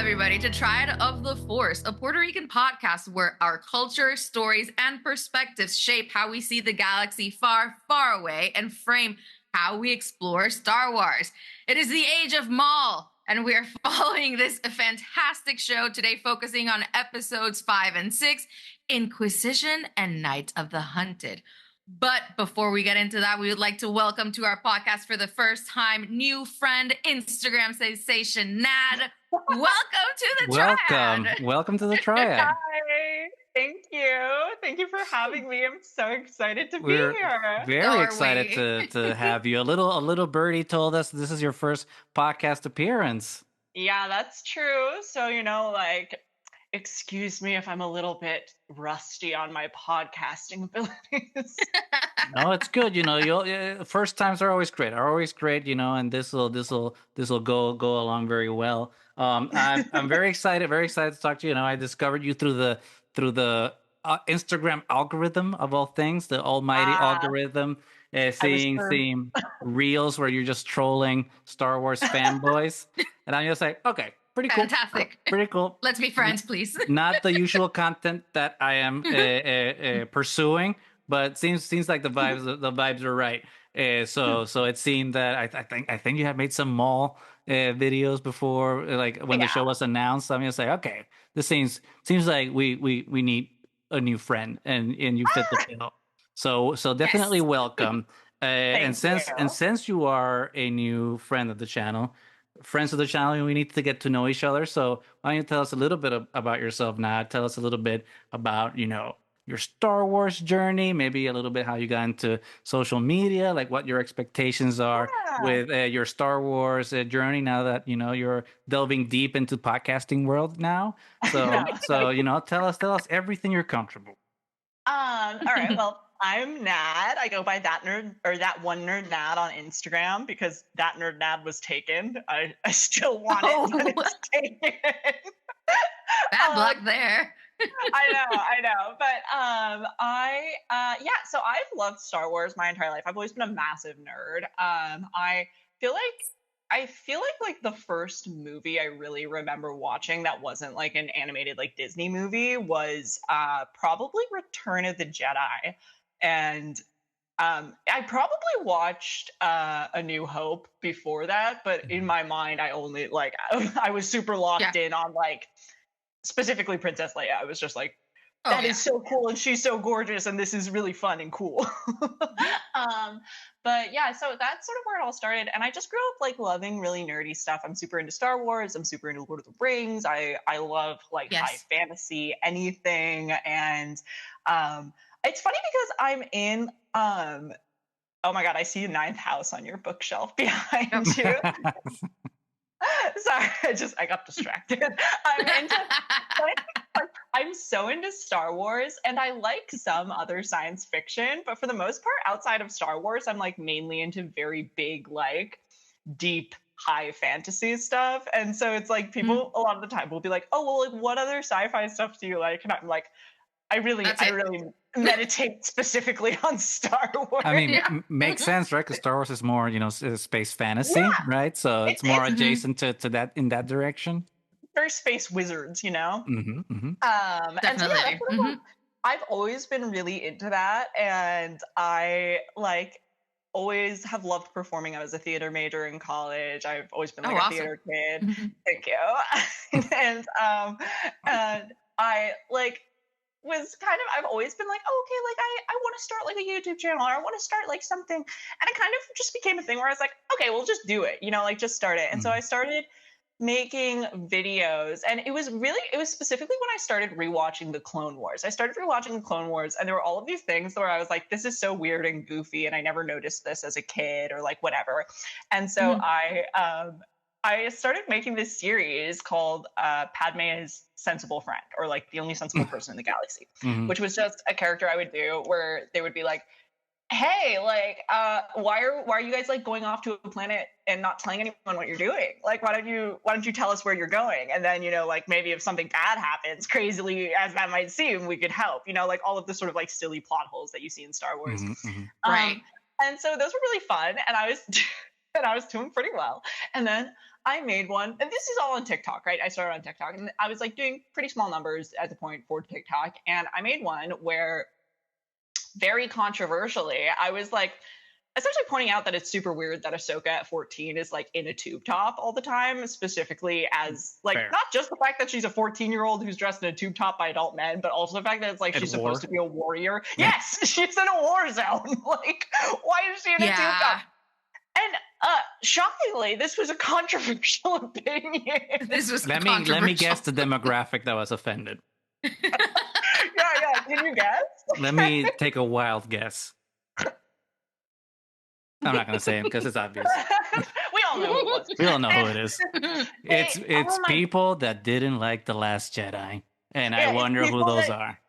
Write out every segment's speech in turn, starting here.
everybody, to TRIAD of the Force, a Puerto Rican podcast where our culture, stories, and perspectives shape how we see the galaxy far, far away and frame how we explore Star Wars. It is the age of MAUL, and we are following this fantastic show today, focusing on episodes 5 and 6, Inquisition and Night of the Hunted. But before we get into that, we would like to welcome to our podcast for the first time new friend, Instagram sensation Nad. Welcome to the TRIAD. Welcome to the TRIAD. Hi. Thank you. Thank you for having me. I'm so excited to be here. Very excited to have you. A little birdie told us this is your first podcast appearance. Yeah, that's true. So, excuse me if I'm a little bit rusty on my podcasting abilities. No, it's good. First times are always great. And this will go along very well. I'm very excited to talk to you. I discovered you through the Instagram algorithm of all things, the almighty algorithm. Seeing reels where you're just trolling Star Wars fanboys, and I'm just like, okay. Pretty cool. Fantastic. Pretty cool. Let's be friends, please. Not the usual content that I am pursuing, but seems like the vibes are right. So it seemed that I think you have made some MAUL videos before, like when the show was announced. I'm just like, okay, this seems like we need a new friend, and you fit the bill. So definitely welcome. And since you are a new friend of the channel. Friends of the channel, we need to get to know each other. So why don't you tell us a little bit about yourself, Nad? Tell us a little bit about, your Star Wars journey, maybe a little bit how you got into social media, like what your expectations are with your Star Wars journey now that, you're delving deep into podcasting world now. So, tell us everything you're comfortable. All right, well, I'm Nad. I go by thatnerdnad on Instagram because thatnerdnad was taken. I still want it, but it's taken. Bad luck there. I know. But so I've loved Star Wars my entire life. I've always been a massive nerd. I feel like the first movie I really remember watching that wasn't like an animated like Disney movie was probably Return of the Jedi. And I probably watched A New Hope before that, but in my mind, I only I was super locked in on specifically Princess Leia. I was just like, that is so cool, and she's so gorgeous, and this is really fun and cool. But yeah, so that's sort of where it all started. And I just grew up loving really nerdy stuff. I'm super into Star Wars. I'm super into Lord of the Rings. I love high fantasy, anything, and it's funny because I'm in, oh my God, I see a 9th house on your bookshelf behind you. Sorry, I got distracted. I'm so into Star Wars, and I like some other science fiction, but for the most part, outside of Star Wars, I'm mainly into very big, deep, high fantasy stuff. And so it's people a lot of the time will be like, oh, well, what other sci-fi stuff do you like? And I'm like, I really meditate specifically on Star Wars. I mean, makes sense, right? Because Star Wars is more, space fantasy, right? So it's more adjacent to that in that direction. They're space wizards, Mm-hmm, mm-hmm. And so I've always been really into that, and I always have loved performing. I was a theater major in college. I've always been a theater kid. Mm-hmm. Thank you. And I was I've always been I want to start a YouTube channel, or I want to start something. And it kind of just became a thing where I was like, okay, well, just do it, just start it. And so I started making videos, and it was specifically when I started rewatching the Clone Wars. I started rewatching the Clone Wars, and there were all of these things where I was like, this is so weird and goofy, and I never noticed this as a kid, or whatever. And so I started making this series called Padme's Sensible Friend, or the only sensible person in the galaxy, which was just a character I would do where they would be like, hey, why are you guys going off to a planet and not telling anyone what you're doing? Why don't you tell us where you're going? And then, maybe if something bad happens, crazily as that might seem, we could help, all of the sort of silly plot holes that you see in Star Wars. Right. And so those were really fun. And I was doing pretty well. And then I made one, and this is all on TikTok, right? I started on TikTok, and I was like doing pretty small numbers at the point for TikTok, and I made one where, very controversially, I was like essentially pointing out that it's super weird that Ahsoka at 14 is like in a tube top all the time, specifically as like Fair. not just the fact that she's a 14-year-old who's dressed in a tube top by adult men, but also the fact that it's like she's supposed to be a warrior. Yes, she's in a war zone. Like, why is she in a tube top? And shockingly, this was a controversial opinion. This was let me guess the demographic that was offended. Yeah. Can you guess? Let me take a wild guess. I'm not going to say him because it's obvious. We all know who it was. We all know who it is. It's people that didn't like The Last Jedi. And I wonder who those are.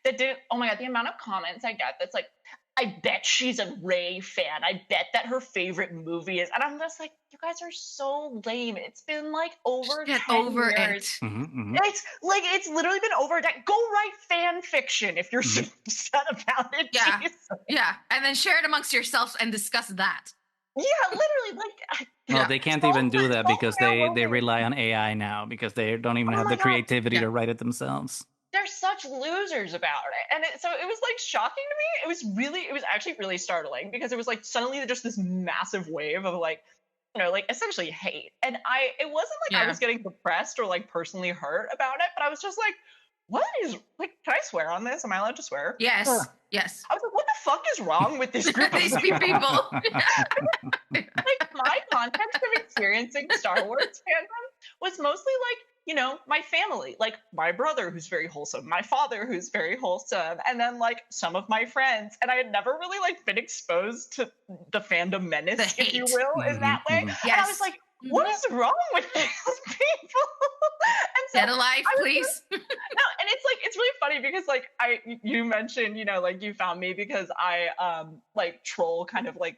That didn't. Oh my God, the amount of comments I get that's like, I bet she's a Rey fan. I bet that her favorite movie is. And I'm just like, you guys are so lame. It's been like over 10 years. It's like, it's literally been over a decade. Go write fan fiction if you're so upset about it. Yeah. Jesus. Yeah. And then share it amongst yourselves and discuss that. Yeah, literally. Like, well, they can't even do that because they rely on AI now because they don't even have the creativity to write it themselves. They're such losers about it. And so it was like shocking to me. It was actually really startling because it was like suddenly just this massive wave of like, you know, like essentially hate. And it wasn't like I was getting depressed or like personally hurt about it, but I was just like, what is, like, can I swear on this? Am I allowed to swear? Yes. Yes. I was like, what the fuck is wrong with this group These people. Like, my context of experiencing Star Wars fandom was mostly like, you know, my family, like my brother who's very wholesome, my father who's very wholesome, and then like some of my friends. And I had never really like been exposed to the fandom menace, if you will, in that way. Yes. And I was like, what is wrong with these people? And so Get a life, please. No, and it's like, it's really funny because like you mentioned, you know, like you found me because I like troll kind of like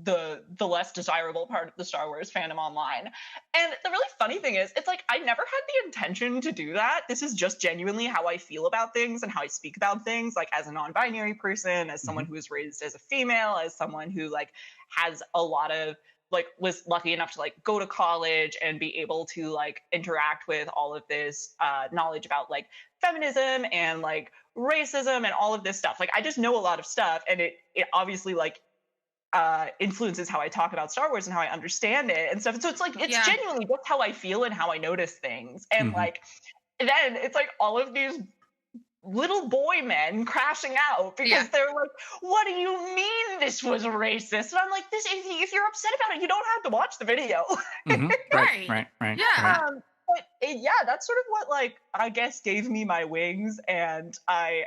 the less desirable part of the Star Wars fandom online. And the really funny thing is, it's like I never had the intention to do that. This is just genuinely how I feel about things and how I speak about things, like as a non-binary person, as someone who was raised as a female, as someone who like has a lot of like was lucky enough to like go to college and be able to like interact with all of this knowledge about like feminism and like racism and all of this stuff. Like I just know a lot of stuff, and it obviously like influences how I talk about Star Wars and how I understand it and stuff. And so it's like, it's genuinely just how I feel and how I notice things. And like, then it's like all of these little boy men crashing out because they're like, what do you mean this was racist? And I'm like, if you're upset about it, you don't have to watch the video. Right. Yeah. But that's sort of what like, I guess gave me my wings. And I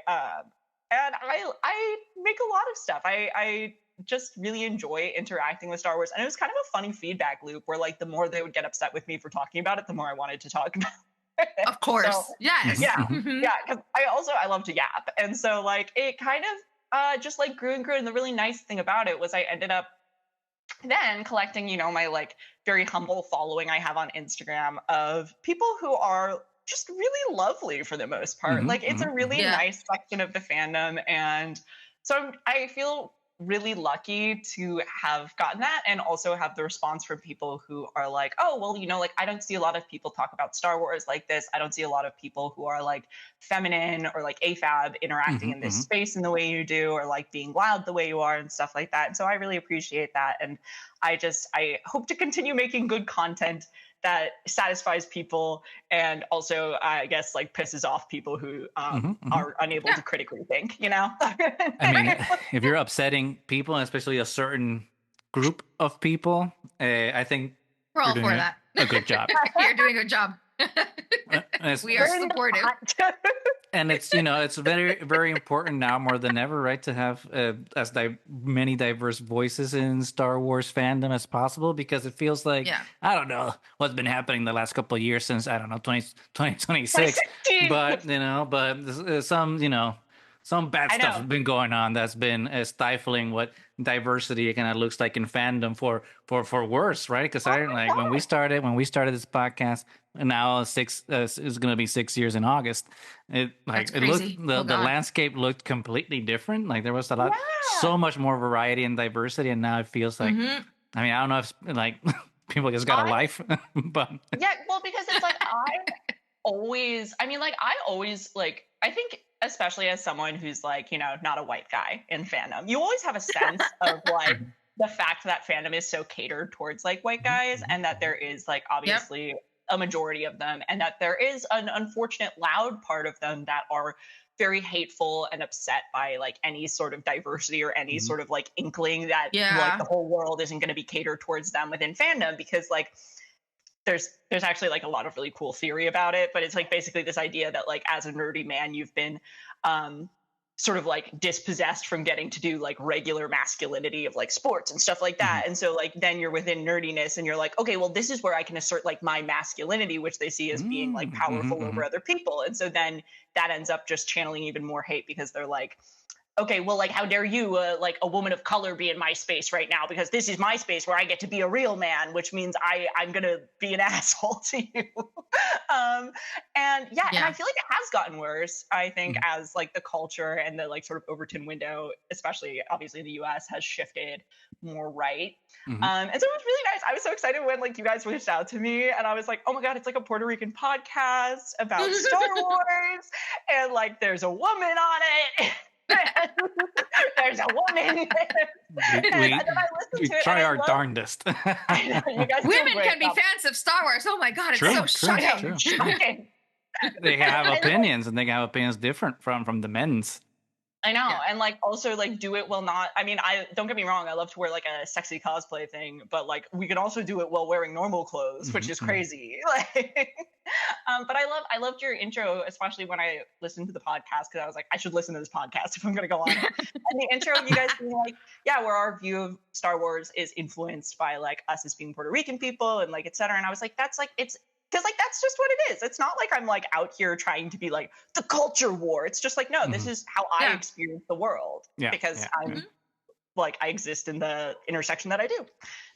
make a lot of stuff. I just really enjoy interacting with Star Wars. And it was kind of a funny feedback loop where like the more they would get upset with me for talking about it, the more I wanted to talk about it. Of course. So, yes. Yeah. Yeah. Because I love to yap. And so like it kind of just like grew and grew. And the really nice thing about it was I ended up then collecting, you know, my like very humble following I have on Instagram of people who are just really lovely for the most part. Like it's a really nice section of the fandom. And so I feel really lucky to have gotten that and also have the response from people who are like, oh, well, you know, like I don't see a lot of people talk about Star Wars like this. I don't see a lot of people who are like feminine or like AFAB interacting in this space in the way you do, or like being loud the way you are and stuff like that. And so I really appreciate that. And I hope to continue making good content that satisfies people and also, I guess, like pisses off people who are unable to critically think, you know? I mean, if you're upsetting people, especially a certain group of people, I think we're all for that. A good job. You're doing a good job. We are supportive. And it's, you know, it's very, very important now more than ever, right, to have many diverse voices in Star Wars fandom as possible, because it feels like, I don't know what's been happening the last couple of years since, I don't know, 2026, but, you know, some bad stuff has been going on that's been stifling what diversity kind of looks like in fandom for worse, right? Because when we started this podcast, and now is going to be 6 years in August. It looked the landscape looked completely different. Like there was so much more variety and diversity, and now it feels like I mean, I don't know if like people just got a life. But yeah, well, because it's like I always like, I think especially as someone who's like, not a white guy in fandom, you always have a sense of like the fact that fandom is so catered towards like white guys, and that there is like obviously a majority of them, and that there is an unfortunate loud part of them that are very hateful and upset by like any sort of diversity or any sort of like inkling that like the whole world isn't going to be catered towards them within fandom, because like there's actually like a lot of really cool theory about it, but it's like basically this idea that like as a nerdy man you've been sort of like dispossessed from getting to do like regular masculinity of like sports and stuff like that. And so like then you're within nerdiness and you're like, okay, well this is where I can assert like my masculinity, which they see as being like powerful over other people. And so then that ends up just channeling even more hate, because they're like, okay, well, like, how dare you, like a woman of color, be in my space right now, because this is my space where I get to be a real man, which means I'm going to be an asshole to you. And and I feel like it has gotten worse, I think, as like the culture and the like sort of Overton window, especially obviously in the US, has shifted more right. And so it was really nice. I was so excited when like you guys reached out to me, and I was like, oh my God, it's like a Puerto Rican podcast about Star Wars, and like there's a woman on it. There's a woman. We try our darndest. Women can be fans of Star Wars. Oh my God, it's so shocking. They have opinions, and they have opinions different from the men's. I know, and like also like do it while not. I mean, I don't get me wrong. I love to wear like a sexy cosplay thing, but like we can also do it while wearing normal clothes, which is crazy. Like, but I loved your intro, especially when I listened to the podcast, because I was like, I should listen to this podcast if I'm going to go on. And the intro of you guys being like, where our view of Star Wars is influenced by like us as being Puerto Rican people and like et cetera. And I was like, that's like it's. Because like that's just what it is. It's not like I'm like out here trying to be like the culture war. It's just like, no, this is how I experience the world, because I'm like I exist in the intersection that I do.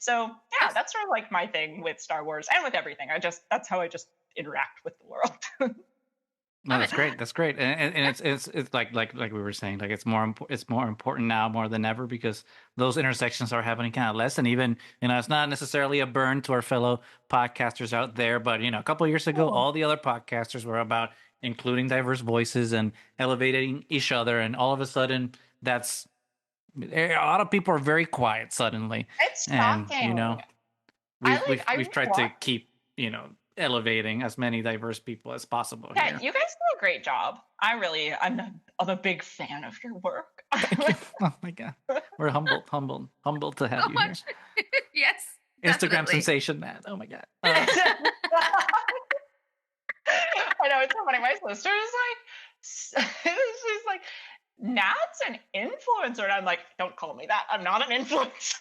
So that's sort of like my thing with Star Wars and with everything. That's how I just interact with the world. No, that's great. That's great, and it's like we were saying, like it's more important now more than ever, because those intersections are happening kind of less, and even it's not necessarily a burn to our fellow podcasters out there, but a couple of years ago, all the other podcasters were about including diverse voices and elevating each other, and all of a sudden, a lot of people are very quiet suddenly. It's shocking. And we've tried to keep elevating as many diverse people as possible. Yeah, you guys do a great job. I'm a big fan of your work. Oh my God, we're humbled to have you here. Yes, Instagram definitely. sensation, Nad. Oh my God. I know, it's so funny. My sister is like, she's like, Nat's an influencer, and I'm like, don't call me that. I'm not an influencer.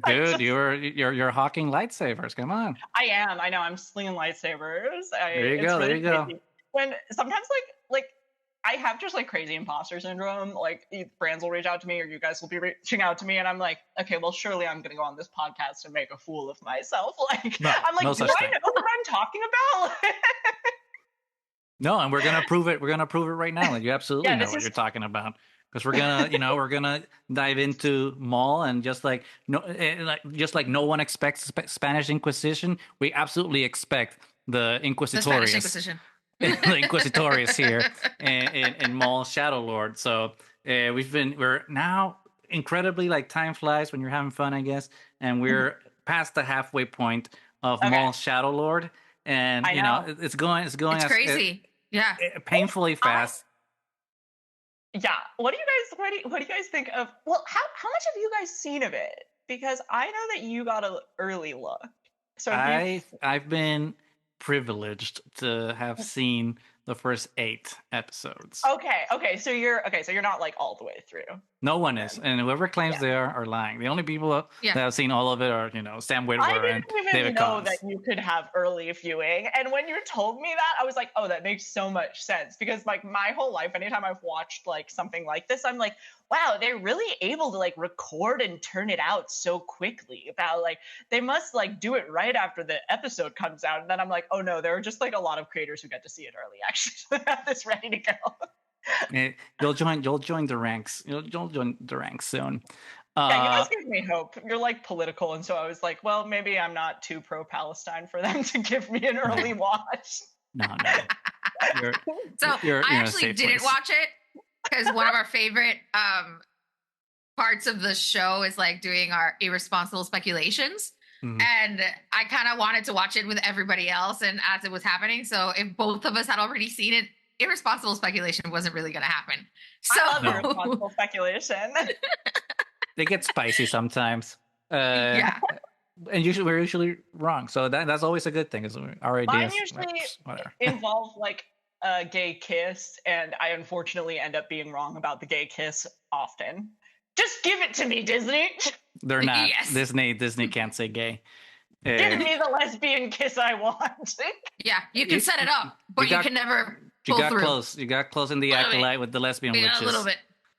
Dude, you're hawking lightsabers. Come on. I am. I know. I'm slinging lightsabers. There you go. Really there you go. When sometimes like I have just like crazy imposter syndrome. Like brands will reach out to me, or you guys will be reaching out to me, and I'm like, okay, well, surely I'm gonna go on this podcast and make a fool of myself. Like, I'm like, do I know what I'm talking about? No, and we're gonna prove it. We're gonna prove it right now. Like, you absolutely know what you're talking about. Because we're gonna, we're gonna dive into MAUL, and just like no one expects Spanish Inquisition, we absolutely expect the Inquisitorius, the Inquisitorius here in MAUL Shadow Lord. So we're now incredibly, like, time flies when you're having fun, I guess, and we're past the halfway point of MAUL Shadow Lord, and it's going. It's crazy. Painfully fast. Yeah. What do you guys think of? Well, how much have you guys seen of it? Because I know that you got an early look. So I've been privileged to have seen the first 8 episodes. Okay. So you're not like all the way through. No one is, and whoever claims they are lying. The only people that have seen all of it are Sam Witwer and David Combs. I didn't even know that you could have early viewing, and when you told me that, I was like, oh, that makes so much sense, because like my whole life, anytime I've watched like something like this, I'm like, wow, they're really able to like record and turn it out so quickly. About like they must like do it right after the episode comes out, and then I'm like, oh no, there are just like a lot of creators who get to see it early. Actually, have this ready to go. You'll join the ranks. You'll join the ranks soon. Yeah, you guys gave me hope. You're like political, and so I was like, well, maybe I'm not too pro-Palestine for them to give me an early watch. No. I actually didn't watch it because one of our favorite parts of the show is like doing our irresponsible speculations. Mhm. And I kind of wanted to watch it with everybody else, and as it was happening, so if both of us had already seen it, irresponsible speculation wasn't really going to happen. So I love irresponsible speculation. They get spicy sometimes. Yeah. And we're usually wrong, so that's always a good thing. Is our ideas Mine usually involve like a gay kiss, and I unfortunately end up being wrong about the gay kiss often. Just give it to me, Disney. They're not. Yes. Disney can't say gay. Give me the lesbian kiss I want. Yeah, you can set it up, but you can never pull through. Close. You got close in the acolyte with the lesbian witches. A little bit.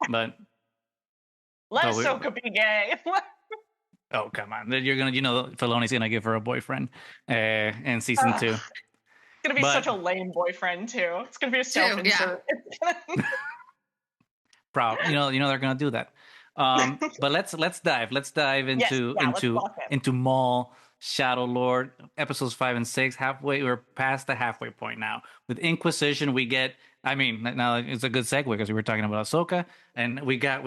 But let Ahsoka be gay. Oh, come on. You're gonna, Filoni's gonna give her a boyfriend in season 2. It's gonna be such a lame boyfriend too. It's gonna be a self-insert. Yeah. Proud. They're gonna do that. But let's dive into MAUL Shadow Lord episodes 5 and 6. We're past the halfway point now. With Inquisition, we get. I mean, now it's a good segue because we were talking about Ahsoka, and we got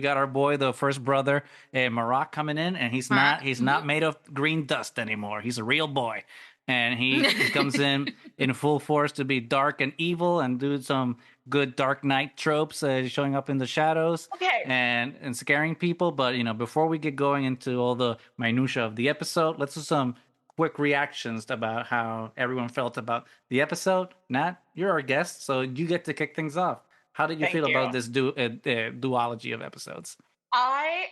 our boy, the first brother, Marrok, coming in, and he's not made of green dust anymore. He's a real boy, and he comes in full force to be dark and evil and do some good Dark Knight tropes, showing up in the shadows, and scaring people. But before we get going into all the minutia of the episode, let's do some quick reactions about how everyone felt about the episode. Nat, you're our guest, so you get to kick things off. How did you feel about this duology of episodes? I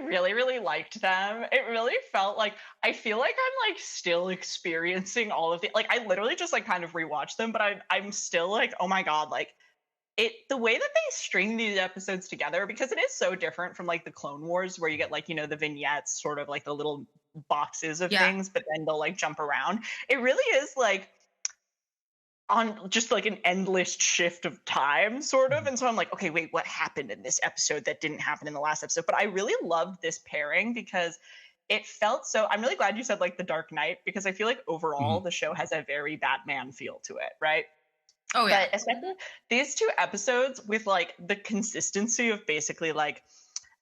really, really liked them. It really felt like, I feel like I'm like still experiencing all of the, like, I literally just like kind of rewatched them, but I'm still like, oh my God, like the way that they string these episodes together, because it is so different from like the Clone Wars where you get like, the vignettes, sort of like the little boxes of things, but then they'll like jump around. It really is like on just like an endless shift of time, sort of. And so I'm like, okay, wait, what happened in this episode that didn't happen in the last episode? But I really loved this pairing because it felt so. I'm really glad you said like the Dark Knight, because I feel like overall the show has a very Batman feel to it, right? Oh yeah. But especially these 2 episodes with like the consistency of basically like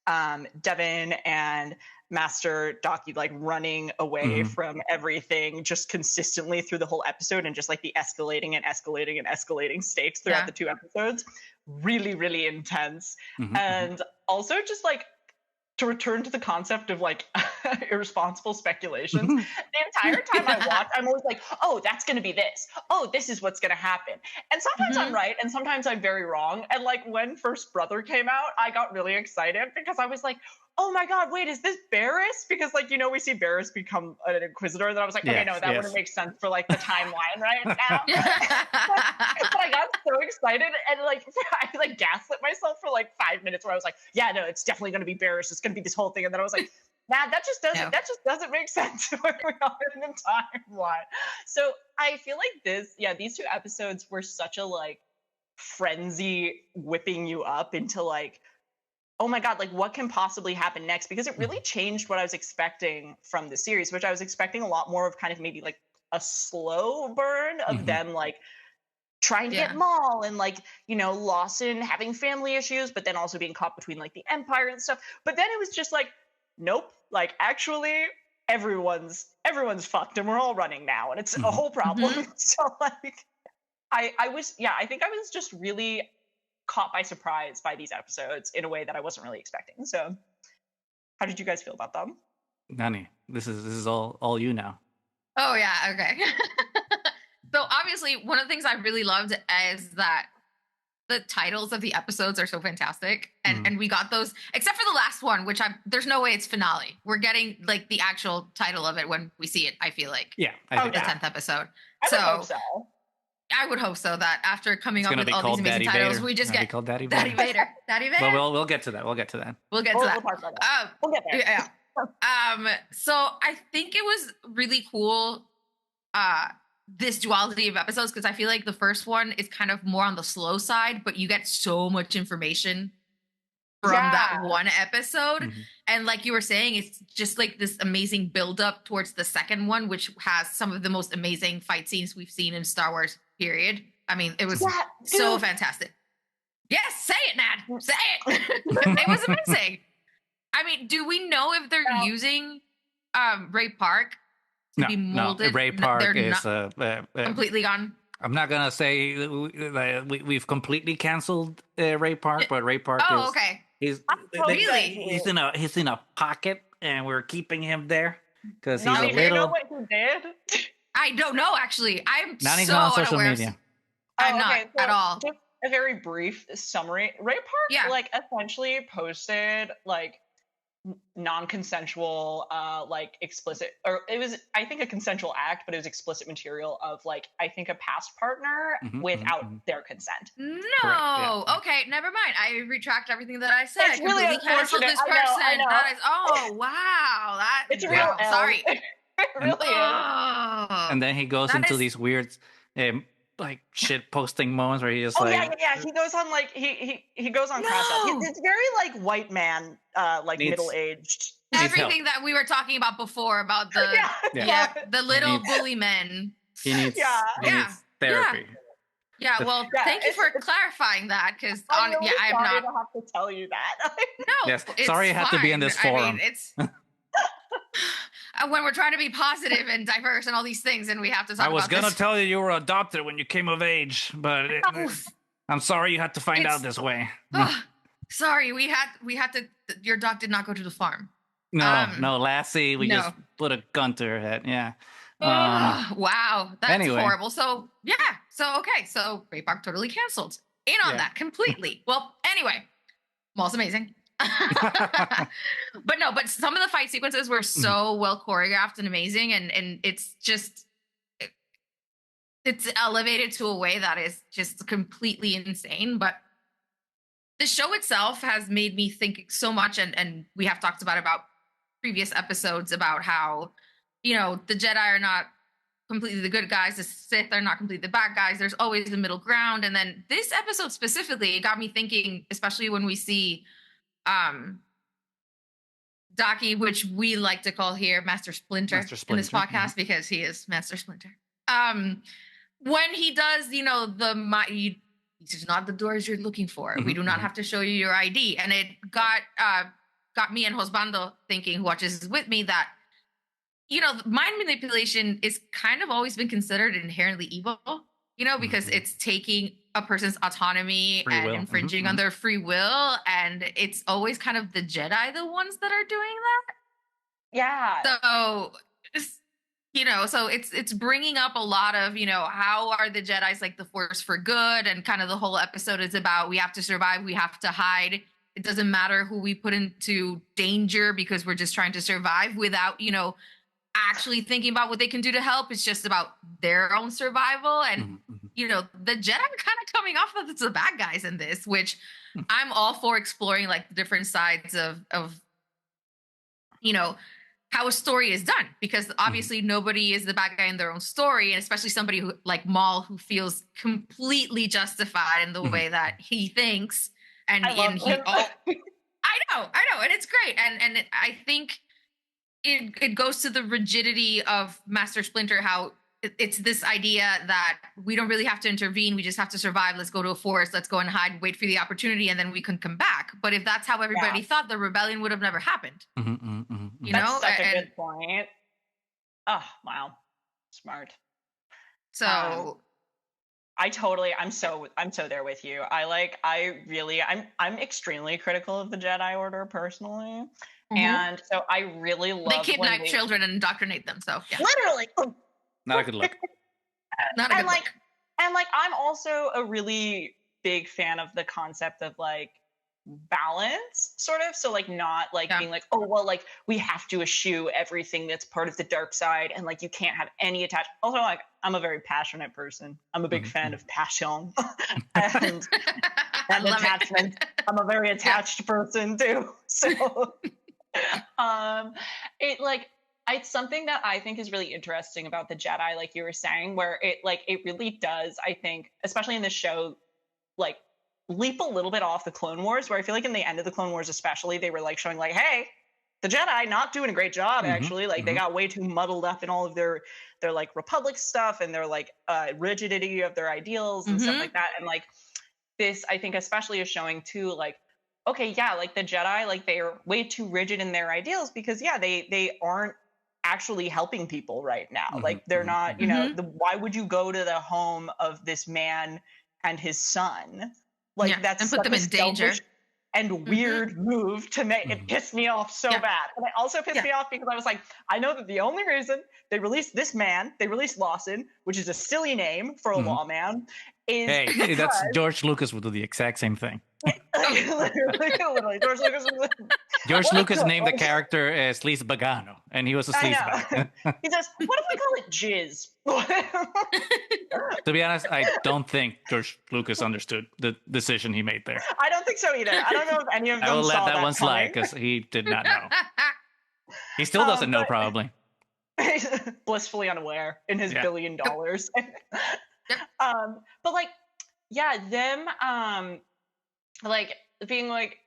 Devon and Master Docky like running away from everything just consistently through the whole episode, and just like the escalating and escalating and escalating stakes throughout the 2 episodes. Really, really intense. And also just like to return to the concept of like irresponsible speculations. The entire time I watch, I'm always like, oh, that's going to be this. Oh, this is what's going to happen. And sometimes I'm right, and sometimes I'm very wrong. And like when First Brother came out, I got really excited because I was like, oh my God, wait, is this Barriss? Because like, we see Barriss become an Inquisitor. And then I was like, okay, no, that wouldn't make sense for like the timeline right now. But I got so excited, and like I like gaslit myself for like 5 minutes where I was like, yeah, no, it's definitely going to be Barriss. It's going to be this whole thing. And then I was like, nah, that just doesn't make sense where we are in the timeline. So I feel like these 2 episodes were such a like frenzy whipping you up into like, oh my God, like what can possibly happen next? Because it really changed what I was expecting from the series, which I was expecting a lot more of kind of maybe like a slow burn of them like trying to get MAUL, and like, Lawson having family issues, but then also being caught between like the Empire and stuff. But then it was just like, nope, like actually everyone's fucked and we're all running now, and it's a whole problem. So like I think I was just really caught by surprise by these episodes in a way that I wasn't really expecting. So how did you guys feel about them? Nani, this is all you now. Oh yeah, okay. So obviously one of the things I really loved is that the titles of the episodes are so fantastic, and we got those, except for the last one, which there's no way it's finale. We're getting like the actual title of it when we see it, I feel like. Yeah, I think the 10th episode. I would hope so. I would hope so, that after coming up with all these amazing Daddy titles, Vader. we just get called Daddy Vader. Daddy Vader. But we'll get to that. We'll get to that. We'll get there. Yeah. So I think it was really cool, this duality of episodes, because I feel like the first one is kind of more on the slow side, but you get so much information from that Yeah. one episode. And like you were saying, it's just like this amazing build up towards the second one, which has some of the most amazing fight scenes we've seen in Star Wars, period. I mean, it was so fantastic. Yes, say it, Nad. Say it. It was amazing. I mean, do we know if they're using Ray Park to be molded? No, Ray Park is completely gone. I'm not gonna say we've completely canceled Ray Park, but Ray Park is. Oh, okay. He's in a pocket, and we're keeping him there because he's a little. Do you know what he did? I don't know, actually. I'm Nani's so not on social unaware. media. I'm not at all. Just a very brief summary. Ray Park, like, essentially posted like non-consensual, like explicit, or it was, I think, a consensual act, but it was explicit material of like, I think, a past partner without their consent. No, okay, never mind. I retract everything that I said. It's really canceled this person. I know. That is, oh wow, it's a real sorry. It really is. And then he goes into these weird, like shit posting moments where he just he goes on like he goes on crash out. It's very like white man, like middle-aged. Everything that we were talking about before about the the little bully men. He needs therapy. Yeah, well, thank you for clarifying that, because I'm not to have to tell you that. No, yes, sorry, I have to be in this forum. I mean, it's when we're trying to be positive and diverse and all these things, and we have to talk about I was gonna this. tell you were adopted when you came of age, but I'm sorry you had to find out this way. Sorry, we had to. Your dog did not go to the farm. No, Lassie, we just put a gun to her head. Yeah. Wow, that's horrible. So okay, so Ray Park totally canceled. In on that completely. Well, anyway, MAUL's amazing. but some of the fight sequences were so well choreographed and amazing, and it's just it's elevated to a way that is just completely insane. But the show itself has made me think so much, and we have talked about previous episodes about how, you know, the Jedi are not completely the good guys, the Sith are not completely the bad guys. There's always the middle ground. And then this episode specifically, it got me thinking, especially when we see Daki, which we like to call here Master Splinter in this podcast, because he is Master Splinter. When he does, you know, these are not the doors you're looking for. We do not have to show you your ID. And it got me and Josbando thinking, who watches with me, that, you know, mind manipulation is kind of always been considered inherently evil, you know, because it's taking a person's autonomy and infringing on their free will. And it's always kind of the Jedi, the ones that are doing that. Yeah. So, you know, so it's bringing up a lot of, you know, how are the Jedis like the force for good? And kind of the whole episode is about, we have to survive, we have to hide. It doesn't matter who we put into danger because we're just trying to survive, without, you know, actually thinking about what they can do to help. It's just about their own survival. And, you know, the Jedi are kind of coming off of the bad guys in this, which I'm all for exploring, like the different sides of, you know, how a story is done, because obviously nobody is the bad guy in their own story. And especially somebody who like MAUL, who feels completely justified in the way that he thinks. And I know. And it's great. And I think it goes to the rigidity of Master Splinter, how it's this idea that we don't really have to intervene. We just have to survive. Let's go to a forest. Let's go and hide, wait for the opportunity, and then we can come back. But if that's how everybody thought, the rebellion would have never happened. You know? That's such a good point. Oh, wow. Smart. So I'm so there with you. I'm extremely critical of the Jedi Order personally. And so I really love they kidnap children and indoctrinate them. So yeah. Literally. Not a good look. Not a good look. And like, I'm also a really big fan of the concept of like balance, sort of. So like, not like being like, oh, well, like we have to eschew everything that's part of the dark side, and like you can't have any attachment. Also, like, I'm a very passionate person. I'm a big fan of passion and attachment. I'm a very attached person too. So it's something that I think is really interesting about the Jedi, like you were saying, where it really does, I think, especially in this show, like leap a little bit off the Clone Wars, where I feel like in the end of the Clone Wars especially, they were like showing like, hey, the Jedi not doing a great job, actually. Like they got way too muddled up in all of their like Republic stuff and their like rigidity of their ideals and stuff like that. And like this, I think especially is showing too, like, okay, yeah, like the Jedi, like they are way too rigid in their ideals because yeah, they aren't actually helping people right now. Like they're not, you know, why would you go to the home of this man and his son? Like that's and put them in danger and weird move to make. It pissed me off so bad. And it also pissed me off because I was like, I know that the only reason they released this man, they released Lawson, which is a silly name for a lawman, is hey, that's George Lucas would do the exact same thing. literally, George Lucas named the character Sleaze Bagano, and he was a sleazebag. He says, "What if we call it Jizz?" To be honest, I don't think George Lucas understood the decision he made there. I don't think so either. I don't know if any of them I will saw let that one slide coming. because he did not know. He still doesn't know, probably. Blissfully unaware in his $1 billion. But like, yeah, them like being like,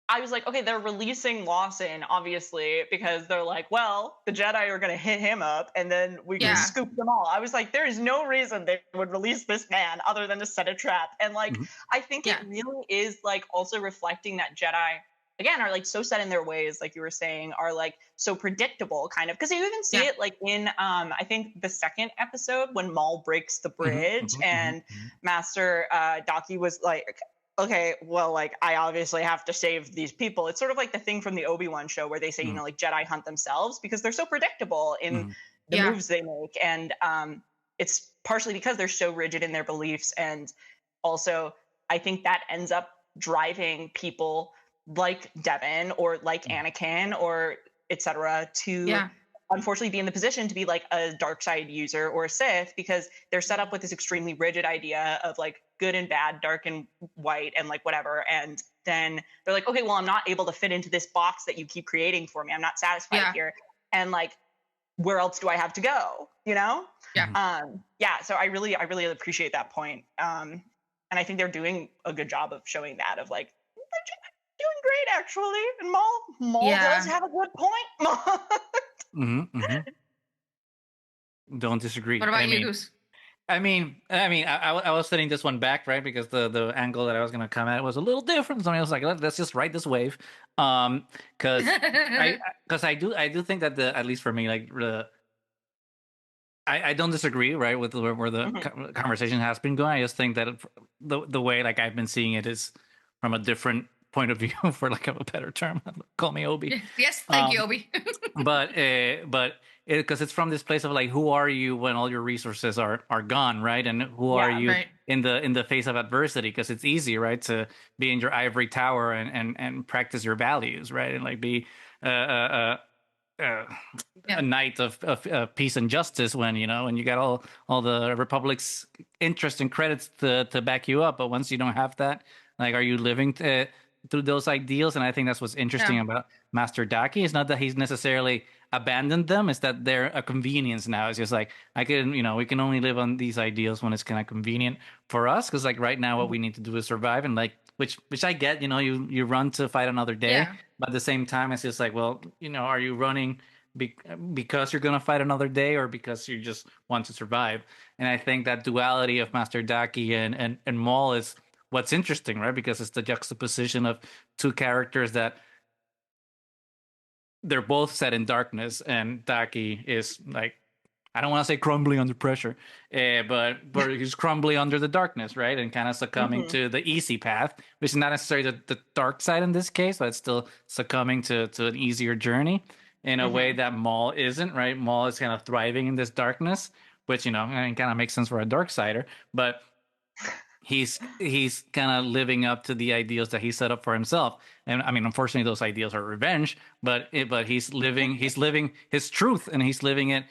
I was like, okay, they're releasing Lawson, obviously, because they're like, well, the Jedi are going to hit him up and then we can scoop them all. I was like, there is no reason they would release this man other than to set a trap. And like, I think it really is like also reflecting that Jedi, again, are like so set in their ways, like you were saying, are like so predictable kind of, because you even see it like in, I think the second episode when Maul breaks the bridge and Master Daki was like, okay, well, like, I obviously have to save these people. It's sort of like the thing from the Obi-Wan show where they say, you know, like Jedi hunt themselves because they're so predictable in the moves they make. And it's partially because they're so rigid in their beliefs. And also, I think that ends up driving people like Devon or like Anakin or etc. to unfortunately be in the position to be like a dark side user or a Sith because they're set up with this extremely rigid idea of like good and bad, dark and white, and like whatever. And then they're like, okay, well, I'm not able to fit into this box that you keep creating for me. I'm not satisfied here. And like, where else do I have to go? You know? So I really appreciate that point. And I think they're doing a good job of showing that of like, doing great actually. And Maul does have a good point. Don't disagree. What about you, Goose? I was setting this one back, right? Because the angle that I was going to come at was a little different. So I was like, let's just ride this wave. Because I do think that at least for me, like I don't disagree, right, with where the conversation has been going. I just think that the way like I've been seeing it is from a different point of view, for lack of a better term. Call me Obi. Yes, thank you, Obi. but because it's from this place of like, who are you when all your resources are gone, right? And who are you in the face of adversity? Because it's easy, right, to be in your ivory tower and practice your values, right, and like be a knight of peace and justice when you got all the Republic's interest and credits to back you up. But once you don't have that, like, are you living through those ideals? And I think that's what's interesting about Master Daki. It's not that he's necessarily abandoned them, it's that they're a convenience now. It's just like, we can only live on these ideals when it's kind of convenient for us, because like right now what we need to do is survive. And like, which I get, you run to fight another day, but at the same time it's just like, well, are you running because you're gonna fight another day or because you just want to survive? And I think that duality of Master Daki and Maul is what's interesting, right? Because it's the juxtaposition of two characters that they're both set in darkness, and Daki is like, I don't want to say crumbly under pressure, but he's crumbly under the darkness, right? And kind of succumbing to the easy path, which is not necessarily the dark side in this case, but it's still succumbing to an easier journey in a way that Maul isn't, right? Maul is kind of thriving in this darkness, which, kind of makes sense for a dark sider, but he's kind of living up to the ideals that he set up for himself. And I mean, unfortunately, those ideals are revenge, but he's living his truth, and he's living it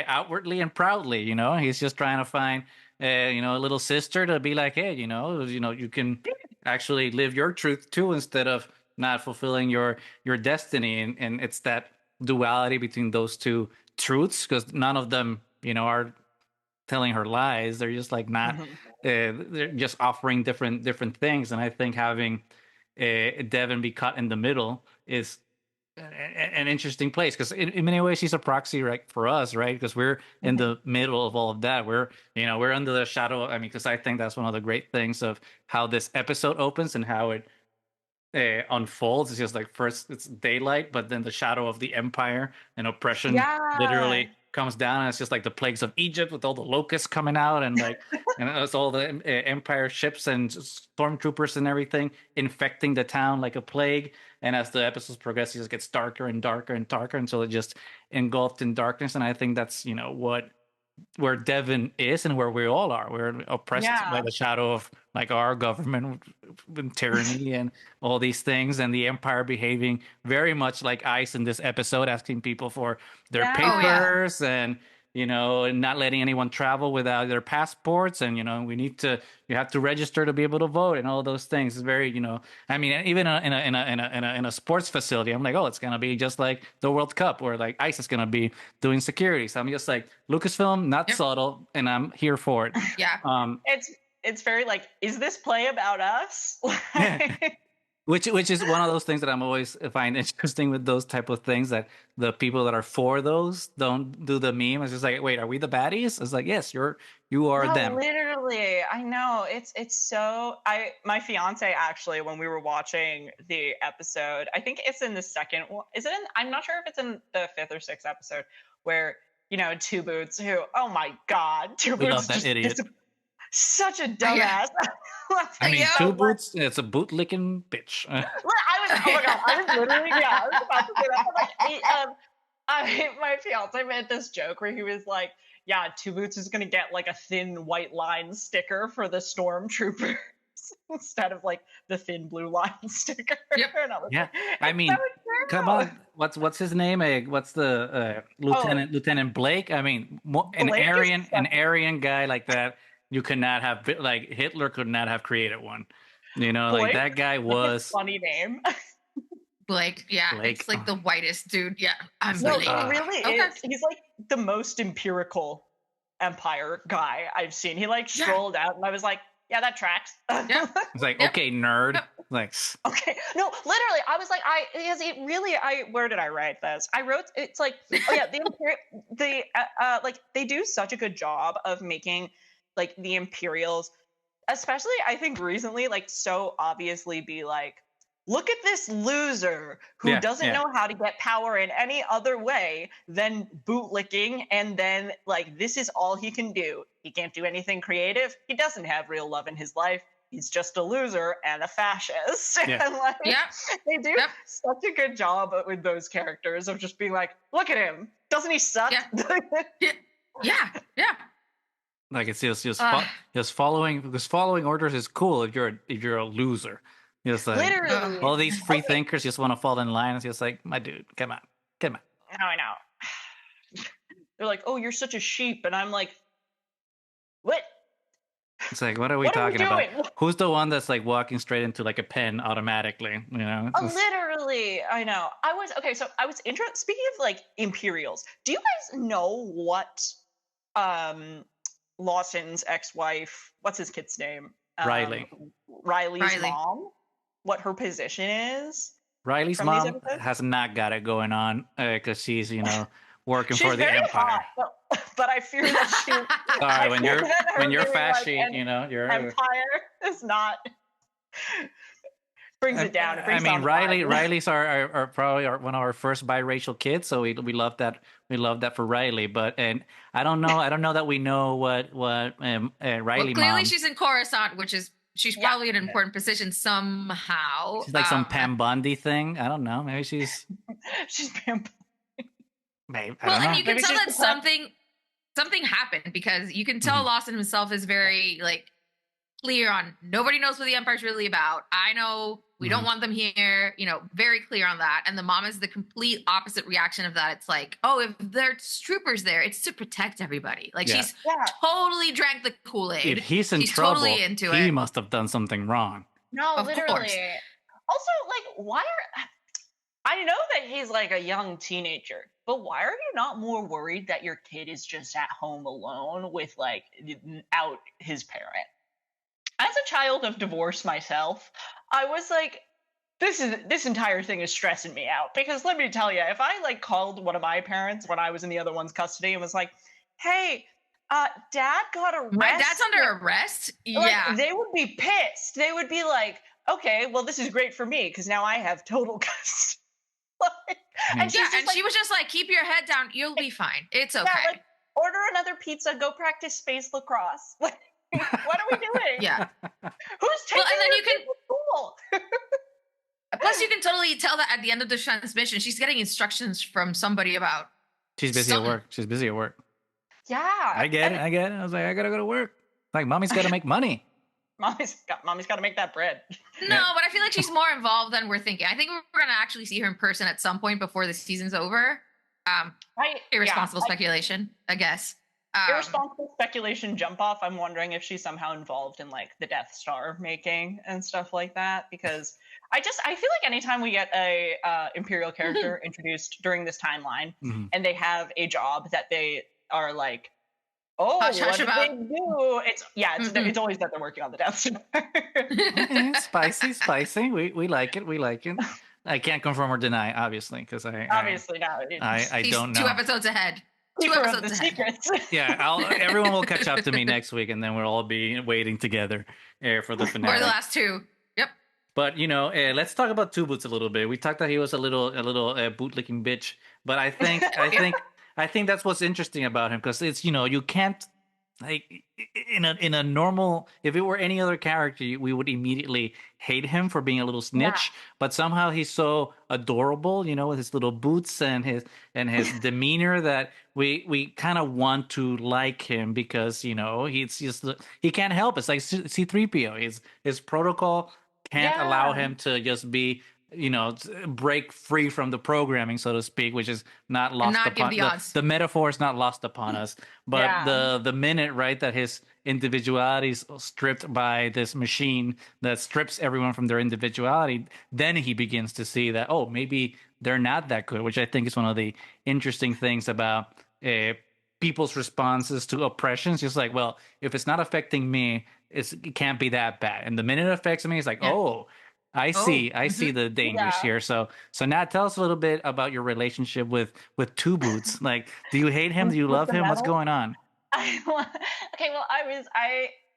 outwardly and proudly. He's just trying to find a little sister to be like, hey, you can actually live your truth too, instead of not fulfilling your destiny. And it's that duality between those two truths, because none of them are telling her lies. They're just like not they're just offering different things. And I think having Devon be cut in the middle is an interesting place, because in many ways she's a proxy, right, for us, right, because we're in the middle of all of that. We're under the shadow. I mean, because I think that's one of the great things of how this episode opens and how it unfolds. It's just like, first it's daylight, but then the shadow of the empire and oppression literally comes down, and it's just like the plagues of Egypt with all the locusts coming out, and like and it's all the empire ships and stormtroopers and everything infecting the town like a plague. And as the episodes progress, it just gets darker and darker and darker until it just engulfed in darkness. And I think that's where Devon is and where we all are. We're oppressed by the shadow of like our government and tyranny and all these things, and the empire behaving very much like ICE in this episode, asking people for their papers and and not letting anyone travel without their passports, and you have to register to be able to vote and all those things. It's very, I mean, even in a sports facility, I'm like, oh, it's gonna be just like the World Cup, where like ICE is gonna be doing security. So I'm just like, Lucasfilm, not subtle, and I'm here for it. Yeah. It's very like, is this play about us? Which is one of those things that I'm always find interesting with those type of things, that the people that are for those don't do the meme. It's just like, wait, are we the baddies? It's like, yes, you are them. Literally, I know. It's so. My fiance actually, when we were watching the episode, I think it's in the second. Is it in? I'm not sure if it's in the 5th or 6th episode, where Two Boots, who, oh my God, Two Boots, we love that idiot. Such a dumbass. I mean, Two Boots, it's a bootlicking bitch. Oh my God, I was literally, I was about to say that. Like, my fiance made this joke where he was like, yeah, Two Boots is going to get like a thin white line sticker for the stormtroopers instead of like the thin blue line sticker. Yep. Yeah, I mean, come on, what's his name? What's the Lieutenant Blake? I mean, an Aryan guy like that. You could not have, like, Hitler could not have created one. Blake, like that guy was funny name. Blake, yeah, Blake. It's like the whitest dude. Yeah, I'm Blake. He really is. He's like the most empirical Empire guy I've seen. He like strolled out, and I was like, yeah, that tracks. Yeah. It's like, okay, nerd. Like, okay, no, literally, I was like, where did I write this? I wrote, it's like, oh yeah, like they do such a good job of making like the Imperials, especially I think recently, like so obviously be like, look at this loser who doesn't know how to get power in any other way than bootlicking, and then like this is all he can do. He can't do anything creative. He doesn't have real love in his life. He's just a loser and a fascist. Yeah. And like, they do such a good job with those characters of just being like, look at him. Doesn't he suck? Yeah. Like it's just following, because following orders is cool if you're a loser. Just like, literally, all these free thinkers just want to fall in line. It's just like, my dude, come on. No, I know. They're like, oh, you're such a sheep, and I'm like, what? It's like, what are we talking about? Who's the one that's like walking straight into like a pen automatically? Literally, I know. So I was interested. Speaking of like Imperials, do you guys know what Lawson's ex-wife, what's his kid's name? Rylee's mom, what her position is? Rylee's mom has not got it going on because she's, working for the Empire. Hot, but I fear that she. Sorry, when you're fashy, your Empire is not. Brings it down. It brings Rylee's are probably one of our first biracial kids, so we love that. We love that for Rylee, and I don't know that we know what Rylee. Well, clearly, she's in Coruscant, which is she's probably in an important position somehow. She's like some Pam Bondi thing. I don't know. Maybe she's Pam Bondi. Maybe. And you can tell that something happened, because you can tell Lawson himself is very like clear on nobody knows what the Empire's really about. I know we don't want them here, very clear on that. And the mom is the complete opposite reaction of that. It's like, oh, if there's troopers there, it's to protect everybody. Like she's totally drank the Kool-Aid. If he's in trouble, totally into he must have done something wrong. No, literally. Course. Also, like, I know that he's like a young teenager, but why are you not more worried that your kid is just at home alone with like out his parent? As a child of divorce myself, I was like, this entire thing is stressing me out, because let me tell you, if I like called one of my parents when I was in the other one's custody and was like, hey, dad got arrested. My dad's under arrest? Like, Yeah. they would be pissed. They would be like, okay, well, this is great for me because now I have total custody. And she was just like, keep your head down. You'll be fine. It's okay. Yeah, like, order another pizza, go practice space lacrosse. What are we doing? Yeah. Who's taking and then you can to school? Plus, you can totally tell that at the end of the transmission, she's getting instructions from somebody about. She's busy at work. She's busy at work. Yeah. I get it. I was like, I gotta go to work. Like, mommy's gotta make money. Mommy's got to make that bread. No, but I feel like she's more involved than we're thinking. I think we're going to actually see her in person at some point before the season's over. Irresponsible speculation, I guess. Irresponsible speculation jump off. I'm wondering if she's somehow involved in like the Death Star making and stuff like that, because I feel like anytime we get a Imperial character introduced during this timeline and they have a job that they are like, oh, what did they do? It's always that they're working on the Death Star. Okay, spicy. We like it. I can't confirm or deny, obviously, because I don't know. 2 episodes ahead. Keeper of the secrets. Yeah, everyone will catch up to me next week, and then we'll all be waiting together for the finale. Or the last 2. Yep. But let's talk about Two Boots a little bit. We talked that he was a little bootlicking bitch, but I think that's what's interesting about him, because it's you can't, like, in a normal, if it were any other character, we would immediately hate him for being a little snitch. But somehow he's so adorable, with his little boots and his demeanor, that we kind of want to like him, because he's just, he can't help. It's like C-3PO. His protocol can't allow him to just be, break free from the programming, so to speak, which is not lost upon the metaphor is not lost upon us. But the minute, right, that his individuality is stripped by this machine that strips everyone from their individuality, then he begins to see that, oh, maybe they're not that good, which I think is one of the interesting things about people's responses to oppressions. Just like, well, if it's not affecting me, it can't be that bad. And the minute it affects me, it's like, oh, I see the dangers here. So Nat, tell us a little bit about your relationship with Two Boots. Like, do you hate him? Do you love him? What's going on? I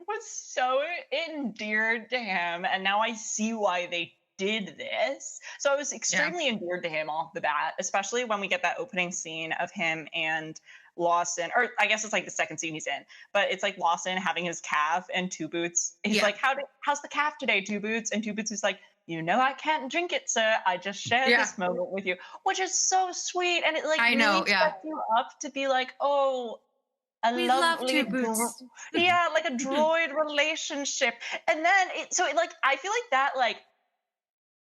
was so endeared to him, and now I see why they did this. So I was extremely endeared to him off the bat, especially when we get that opening scene of him and Lawson, or I guess it's like the second scene he's in, but it's like Lawson having his calf, and Two Boots, he's like, how's the calf today, Two Boots? And Two Boots is like, I can't drink it, sir. I just shared this moment with you, which is so sweet. And it like really sets you up to be like, oh, we love Two Boots. Like a droid relationship. And then I feel like that, like,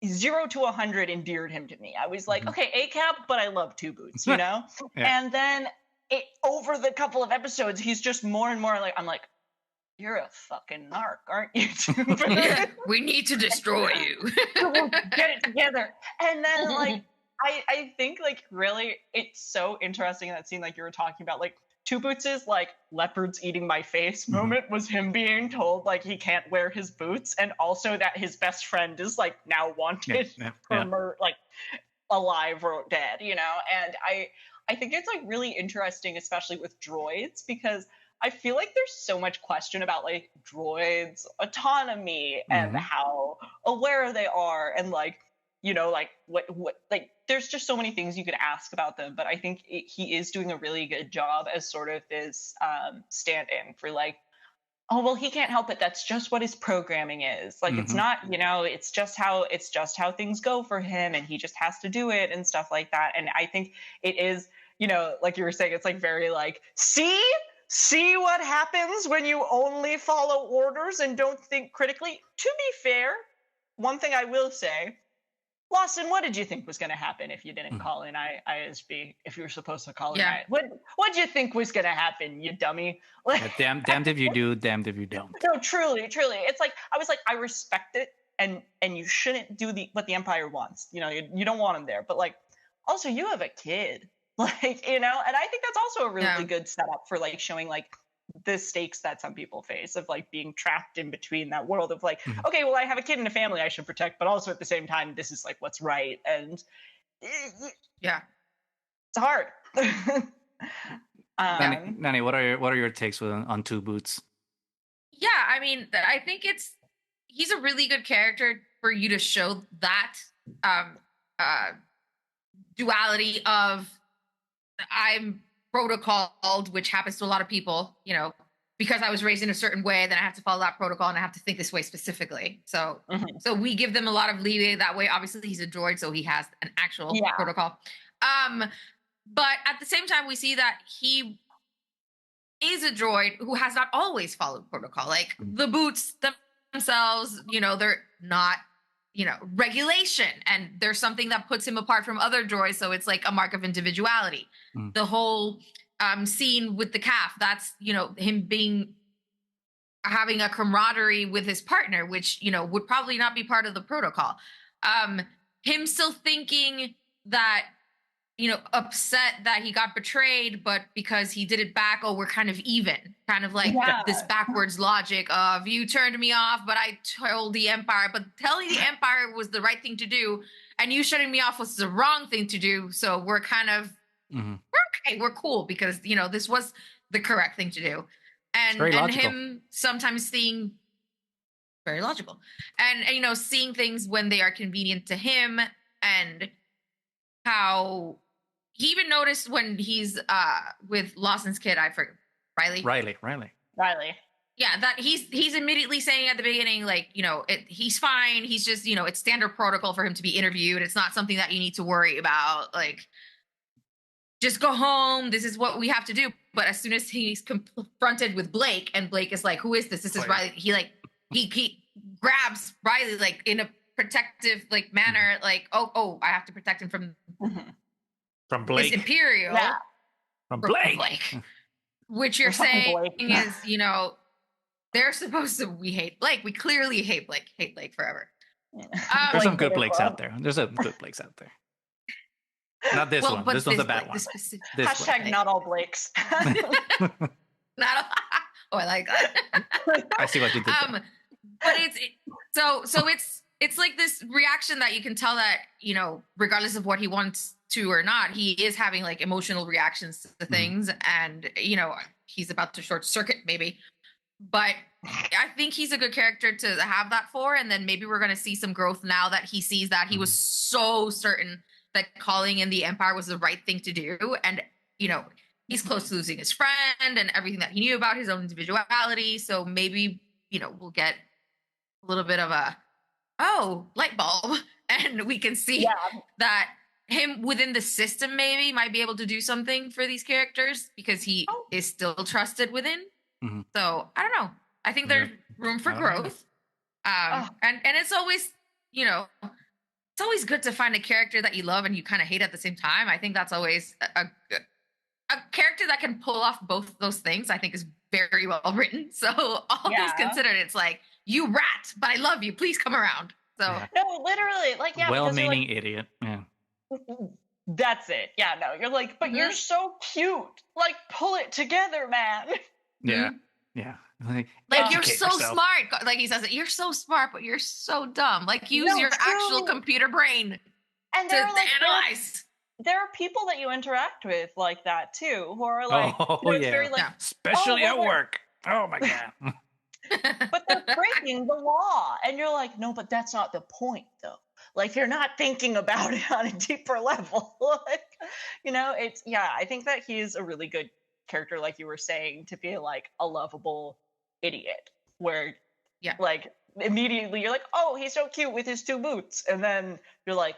0 to 100 endeared him to me. I was like, okay, ACAB, but I love Two Boots, And then over the couple of episodes, he's just more and more like, I'm like, you're a fucking narc, aren't you? We need to destroy you. Get it together. And then like, I think like really, it's so interesting in that scene, like you were talking about, like Two Boots' like leopards eating my face moment was him being told like he can't wear his boots, and also that his best friend is like now wanted for like alive or dead, and I think it's like really interesting, especially with droids, because I feel like there's so much question about like droids autonomy and how aware they are, and like, like what like there's just so many things you could ask about them. But I think he is doing a really good job as sort of this stand-in for like, oh, well, he can't help it. That's just what his programming is. Like, it's not, it's just how things go for him, and he just has to do it and stuff like that. And I think it is, like you were saying, it's like very like, see what happens when you only follow orders and don't think critically. To be fair, one thing I will say, Lawson, what did you think was going to happen if you didn't call in ISB? If you were supposed to call in, what did you think was going to happen, you dummy? Like, damned if you do, damned if you don't. No, truly. It's like I was like, I respect it, and you shouldn't do what the Empire wants. You don't want him there, but like, also you have a kid, like, and I think that's also a really good setup for like showing like the stakes that some people face of like being trapped in between that world of like, Mhm. okay, well, I have a kid and a family I should protect, but also at the same time, this is like what's right. And Yeah. it's hard. Nani, what are your takes on Two Boots? Yeah, I mean, I think he's a really good character for you to show that um duality of I'm protocoled, which happens to a lot of people, because I was raised in a certain way, then I have to follow that protocol and I have to think this way specifically. So so we give them a lot of leeway that way. Obviously, he's a droid, so he has an actual protocol. But at the same time, we see that he is a droid who has not always followed protocol. Like the boots themselves, they're not, regulation. And there's something that puts him apart from other droids. So it's like a mark of individuality. The whole scene with the calf, that's, him having a camaraderie with his partner, which, would probably not be part of the protocol. Him still thinking that, upset that he got betrayed, but because he did it back, oh, we're kind of even. Kind of like this backwards logic of you turned me off, but I told the Empire, but telling the Empire was the right thing to do, and you shutting me off was the wrong thing to do. So we're kind of we're okay, we're cool because this was the correct thing to do. And him sometimes seeing very logical. And seeing things when they are convenient to him, and how he even noticed when he's with Lawson's kid, I forget, Rylee. Yeah, that he's immediately saying at the beginning, like, he's fine. He's just, it's standard protocol for him to be interviewed. It's not something that you need to worry about. Like, just go home. This is what we have to do. But as soon as he's confronted with Blake, and Blake is like, who is this? This is Rylee. He grabs Rylee like in a protective like manner, like, oh, I have to protect him from Blake. His Imperial. Yeah. From Blake. Which you're saying is, they're supposed to, we hate Blake. We clearly hate Blake forever. There's some good Blakes out there. Not this one. This one's a bad one. Hashtag not all Blakes. Not all, oh, I like that. I see what you did there. But it's like this reaction that you can tell that, regardless of what he wants to or not, he is having like emotional reactions to things, and he's about to short circuit maybe. But I think he's a good character to have that for, and then maybe we're going to see some growth now that he sees that he was so certain that calling in the Empire was the right thing to do, and he's close to losing his friend and everything that he knew about his own individuality. So maybe we'll get a little bit of a light bulb, and we can see that him within the system maybe might be able to do something for these characters because he is still trusted within. So I don't know. I think there's room for growth. And it's always, it's always good to find a character that you love and you kind of hate at the same time. I think that's always a character that can pull off both those things. I think is very well written. So all things considered, it's like, you rat, but I love you. Please come around. So no, literally, like well-meaning idiot. Yeah. That's it. Yeah, no, you're like, but you're so cute. Like, pull it together, man. Yeah. Yeah. Like you're so smart. Like he says it, you're so smart, but you're so dumb. Like use your actual computer brain and to analyze. There are people that you interact with like that too, who are like, very like, especially at work. Oh my God. But they're breaking the law. And you're like, no, but that's not the point though. Like you're not thinking about it on a deeper level. Like, it's, I think that he's a really good character, like you were saying, to be like a lovable idiot where like immediately you're like, oh, he's so cute with his two boots. And then you're like,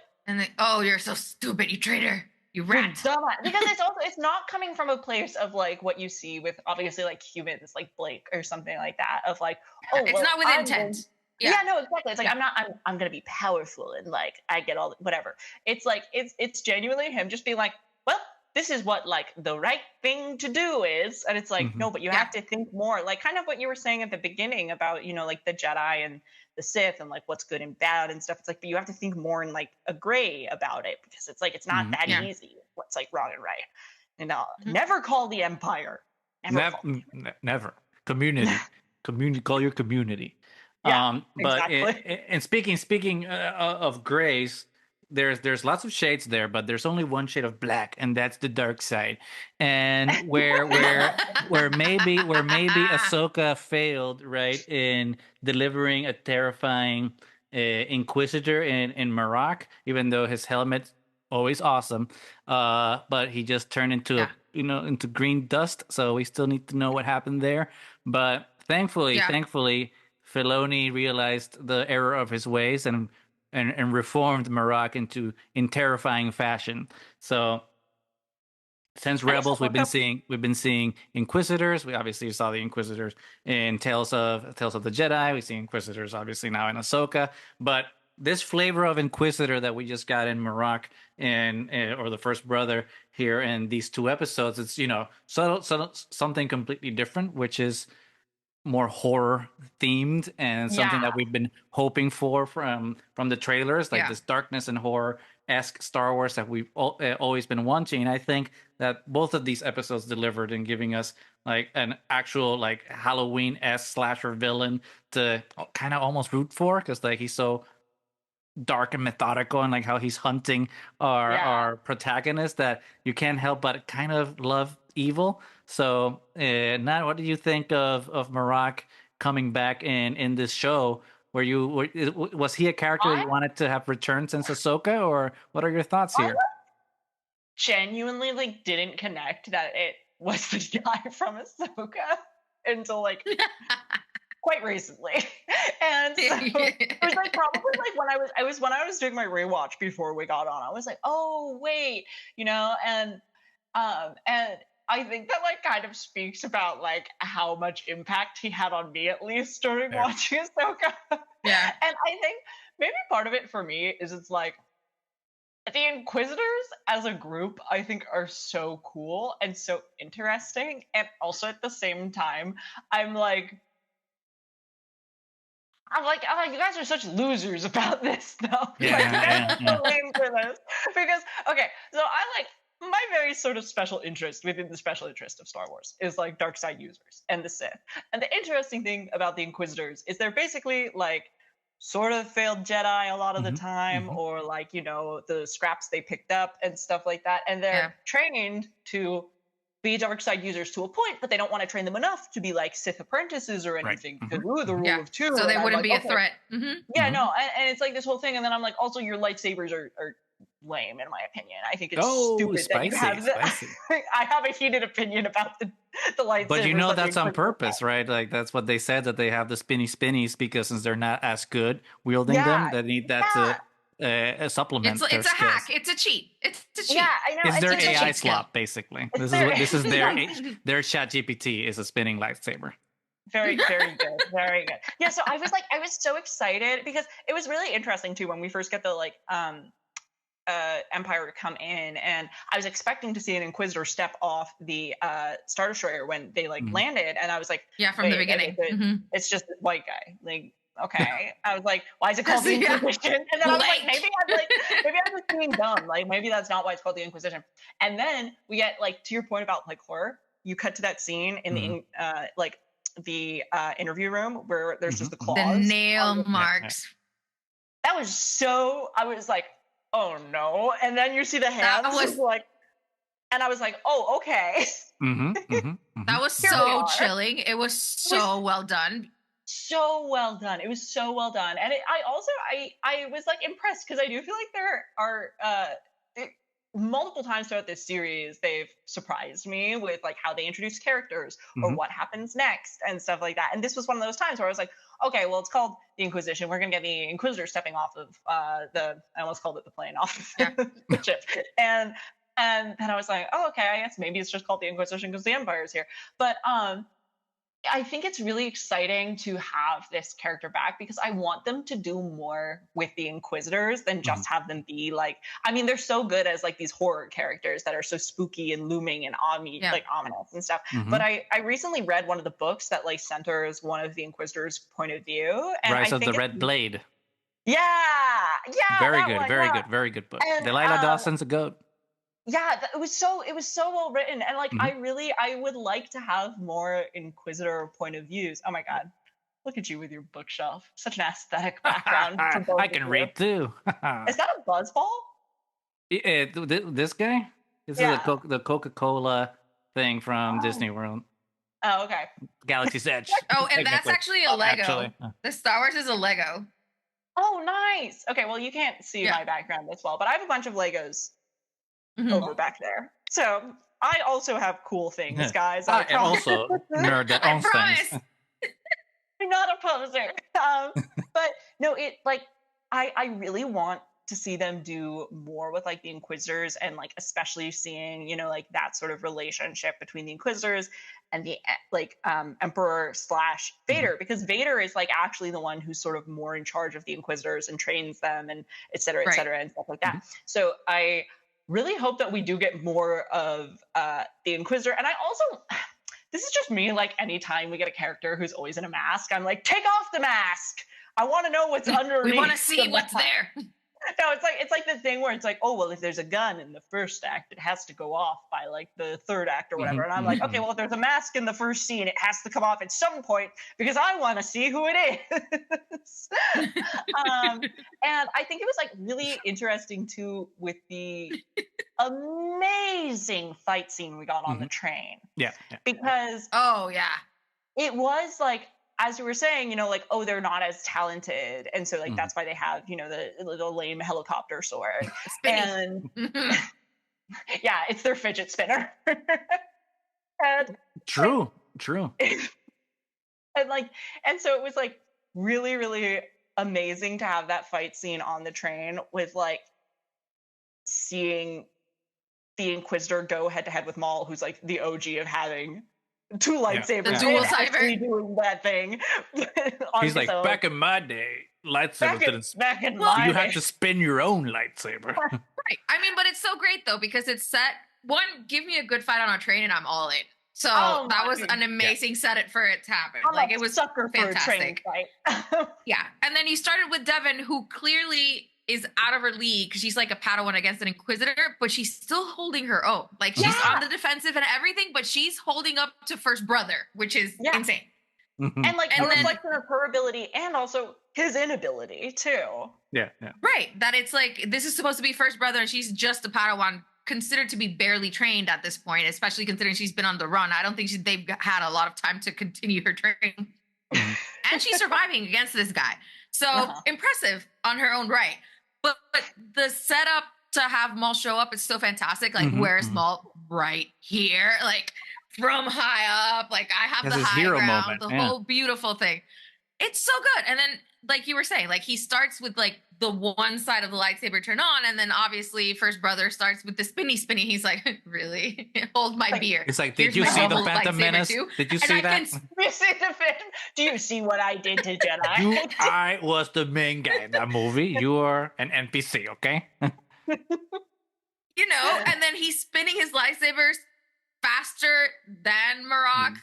oh, you're so stupid, you traitor. You rat. Because it's not coming from a place of like what you see with obviously like humans like Blake or something like that of like, oh, it's not with intent. No, exactly. It's like I'm gonna be powerful and like I get all whatever. It's like it's genuinely him just being like, well, this is what like the right thing to do is, and it's like no, but you have to think more, like kind of what you were saying at the beginning about like the Jedi and the Sith and like what's good and bad and stuff. It's like, but you have to think more in like a gray about it because it's like it's not that easy what's like wrong and right. Never call the Empire. Never. Community. Call your community. Yeah, But exactly. and speaking of grays, there's lots of shades there, but there's only one shade of black, and that's the dark side. And where maybe Ahsoka failed, right, in delivering a terrifying Inquisitor in Marrok, even though his helmet's always awesome, but he just turned into into green dust. So we still need to know what happened there. But thankfully, Filoni realized the error of his ways and reformed Marrok in terrifying fashion. So since Rebels, we've been seeing Inquisitors. We obviously saw the Inquisitors in Tales of the Jedi. We see Inquisitors obviously now in Ahsoka, but this flavor of Inquisitor that we just got in Marrok and or the First Brother here in these 2 episodes, it's something completely different, which is more horror themed and something that we've been hoping for from the trailers, like this darkness and horror-esque Star Wars that we've always been wanting. And I think that both of these episodes delivered in giving us like an actual like Halloween-esque slasher villain to kind of almost root for, because like he's so dark and methodical, and like how he's hunting our protagonist, that you can't help but kind of love evil. So Nat, what do you think of Marrok coming back in this show? Was he a character you wanted to have returned since Ahsoka, or what are your thoughts here? Genuinely like didn't connect that it was the guy from Ahsoka until like quite recently. And so it was like probably like when I was doing my rewatch before we got on, I was like, oh wait, and I think that like kind of speaks about like how much impact he had on me, at least during watching Ahsoka. Yeah. And I think maybe part of it for me is it's like the Inquisitors as a group, I think, are so cool and so interesting. And also at the same time, I'm like, you guys are such losers about this, though. Yeah, so lame for this. Because, okay, so my very sort of special interest within the special interest of Star Wars is like dark side users and the Sith. And the interesting thing about the Inquisitors is they're basically like sort of failed Jedi a lot of the time, or like, the scraps they picked up and stuff like that. And they're trained to be dark side users to a point, but they don't want to train them enough to be like Sith apprentices or anything. Because the rule of 2. So they wouldn't be a okay. threat. Yeah, no, and it's like this whole thing. And then I'm like, also your lightsabers are lame in my opinion. I think it's stupid spicy, that you have I have a heated opinion about the lightsabers. But that's on purpose, right? Like that's what they said, that they have the spinnies because since they're not as good wielding them, they need that to supplement. It's a hack. It's a cheat. It's a cheat. Yeah, I know. It's their AI slop, basically. This is their Chat GPT is a spinning lightsaber. Very, very good. Very good. Yeah, so I was so excited because it was really interesting too when we first get the Empire to come in, and I was expecting to see an Inquisitor step off the Star Destroyer when they landed, and I was like, from the beginning, it's just this white guy. Like, okay, I was like, why is it called the Inquisition? And then I was like, maybe I'm just being dumb. Like, maybe that's not why it's called the Inquisition. And then we get like to your point about like horror. You cut to that scene in the interview room where there's just the claws, the nail marks. That was so. I was like, oh no. And then you see the hands. And I was like, oh, okay. That was so chilling. It was so well done. So well done. It was so well done. And I was like impressed because I do feel like there are multiple times throughout this series they've surprised me with like how they introduce characters or what happens next and stuff like that. And this was one of those times where I was like, okay, well, it's called the Inquisition. We're gonna get the Inquisitor stepping off of I almost called it the plane, off the ship. And then I was like, oh, okay, I guess maybe it's just called the Inquisition because the Empire is here. But I think it's really exciting to have this character back because I want them to do more with the Inquisitors than just have them be like, I mean, they're so good as like these horror characters that are so spooky and looming and like ominous and stuff. But I recently read one of the books that like centers one of the Inquisitors' point of view. And Rise of the Red Blade. Yeah. Very good book. And, Delilah Dawson's a goat. Yeah, it was so well written, and like I would like to have more Inquisitor point of views. Oh my god, look at you with your bookshelf, such an aesthetic background. For both I can read too. Is that a buzzball? This guy? This is the Coca-Cola thing from Disney World. Oh, okay. Galaxy's Edge. Oh, and that's actually a Lego. Actually. The Star Wars is a Lego. Oh, nice. Okay, well, you can't see my background as well, but I have a bunch of Legos over back there. So I also have cool things, guys. I also nerd that owns things. I'm not a poser. But no, it like I really want to see them do more with like the Inquisitors, and like especially seeing, you know, like that sort of relationship between the Inquisitors and the like Emperor / Vader, because Vader is like actually the one who's sort of more in charge of the Inquisitors and trains them and et cetera and stuff like that. So I really hope that we do get more of the Inquisitor. And I also, this is just me, like anytime we get a character who's always in a mask, I'm like, take off the mask. I want to know what's underneath. We want to see what's there. No, it's like the thing where it's like, oh well, if there's a gun in the first act, it has to go off by like the third act or whatever. And I'm like, okay, well, if there's a mask in the first scene, it has to come off at some point because I want to see who it is. And I think it was like really interesting too with the amazing fight scene we got on the train. Yeah. Because it was like, as you were saying, you know, like, oh, they're not as talented. And so, like, that's why they have, you know, the lame helicopter sword. And yeah, it's their fidget spinner. And, True. And like, and so it was like really, really amazing to have that fight scene on the train with like seeing the Inquisitor go head to head with MAUL, who's like the OG of having two lightsabers, the dual cyber, doing that thing. He's like, back in my day, lightsabers didn't. Back in my day, you had to spin your own lightsaber. Right. I mean, but it's so great though because it's set. One, give me a good fight on a train, and I'm all in. So that was an amazing setup for it to happen. I'm like it was sucker fantastic. For a train fight. Yeah, and then you started with Devon, who clearly is out of her league because she's like a Padawan against an Inquisitor, but she's still holding her own. Like she's on the defensive and everything, but she's holding up to First Brother, which is insane. And like a reflection of her ability and also his inability too. Yeah. Right. That it's like this is supposed to be First Brother, and she's just a Padawan, considered to be barely trained at this point, especially considering she's been on the run. I don't think they've had a lot of time to continue her training. And she's surviving against this guy. So impressive on her own right. But the setup to have MAUL show up is so fantastic. Like, where's MAUL? Right here. Like, from high up. Like, I have the high ground. The whole beautiful thing. It's so good. And then, like you were saying, like, he starts with, like, the one side of the lightsaber turn on. And then, obviously, First Brother starts with the spinny. He's like, really? Hold my beer. It's like, did you see the Phantom Menace? Did you see that? Do you see what I did to Jedi? I was the main guy in that movie. You are an NPC, okay? You know, and then he's spinning his lightsabers faster than Marrok,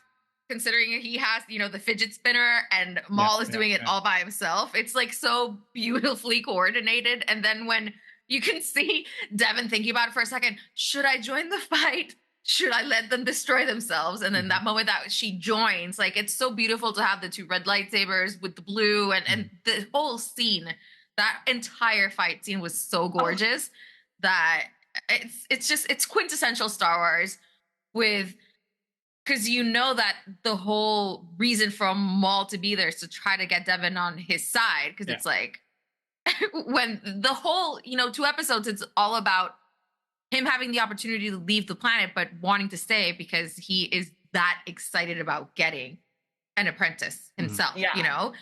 considering he has, you know, the fidget spinner, and MAUL is doing it all by himself. It's like so beautifully coordinated. And then when you can see Devon thinking about it for a second, should I join the fight? Should I let them destroy themselves? And then that moment that she joins, like, it's so beautiful to have the two red lightsabers with the blue and the whole scene. That entire fight scene was so gorgeous that it's quintessential Star Wars with, because you know that the whole reason for MAUL to be there is to try to get Devon on his side, because it's like when the whole, you know, 2 episodes, it's all about him having the opportunity to leave the planet but wanting to stay because he is that excited about getting an apprentice himself, you know?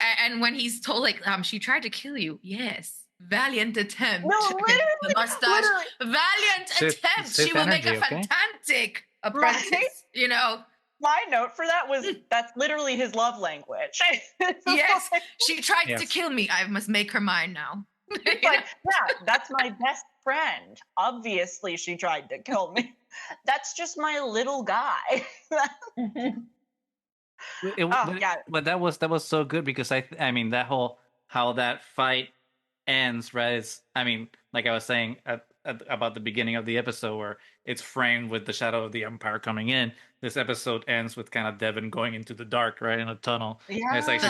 And when he's told, like, she tried to kill you. Yes. Valiant attempt. No, literally. The mustache. Valiant attempt. She will make a fantastic apprentice, you know? My note for that was that's literally his love language. Yes. She tried to kill me. I must make her mine now. Like, yeah, that's my best friend. Obviously, she tried to kill me. That's just my little guy. But that was so good because I mean that whole how that fight ends, right? It's, I mean, like I was saying, about the beginning of the episode where it's framed with the shadow of the Empire coming in. This episode ends with kind of Devon going into the dark, right, in a tunnel. Yeah. And it's like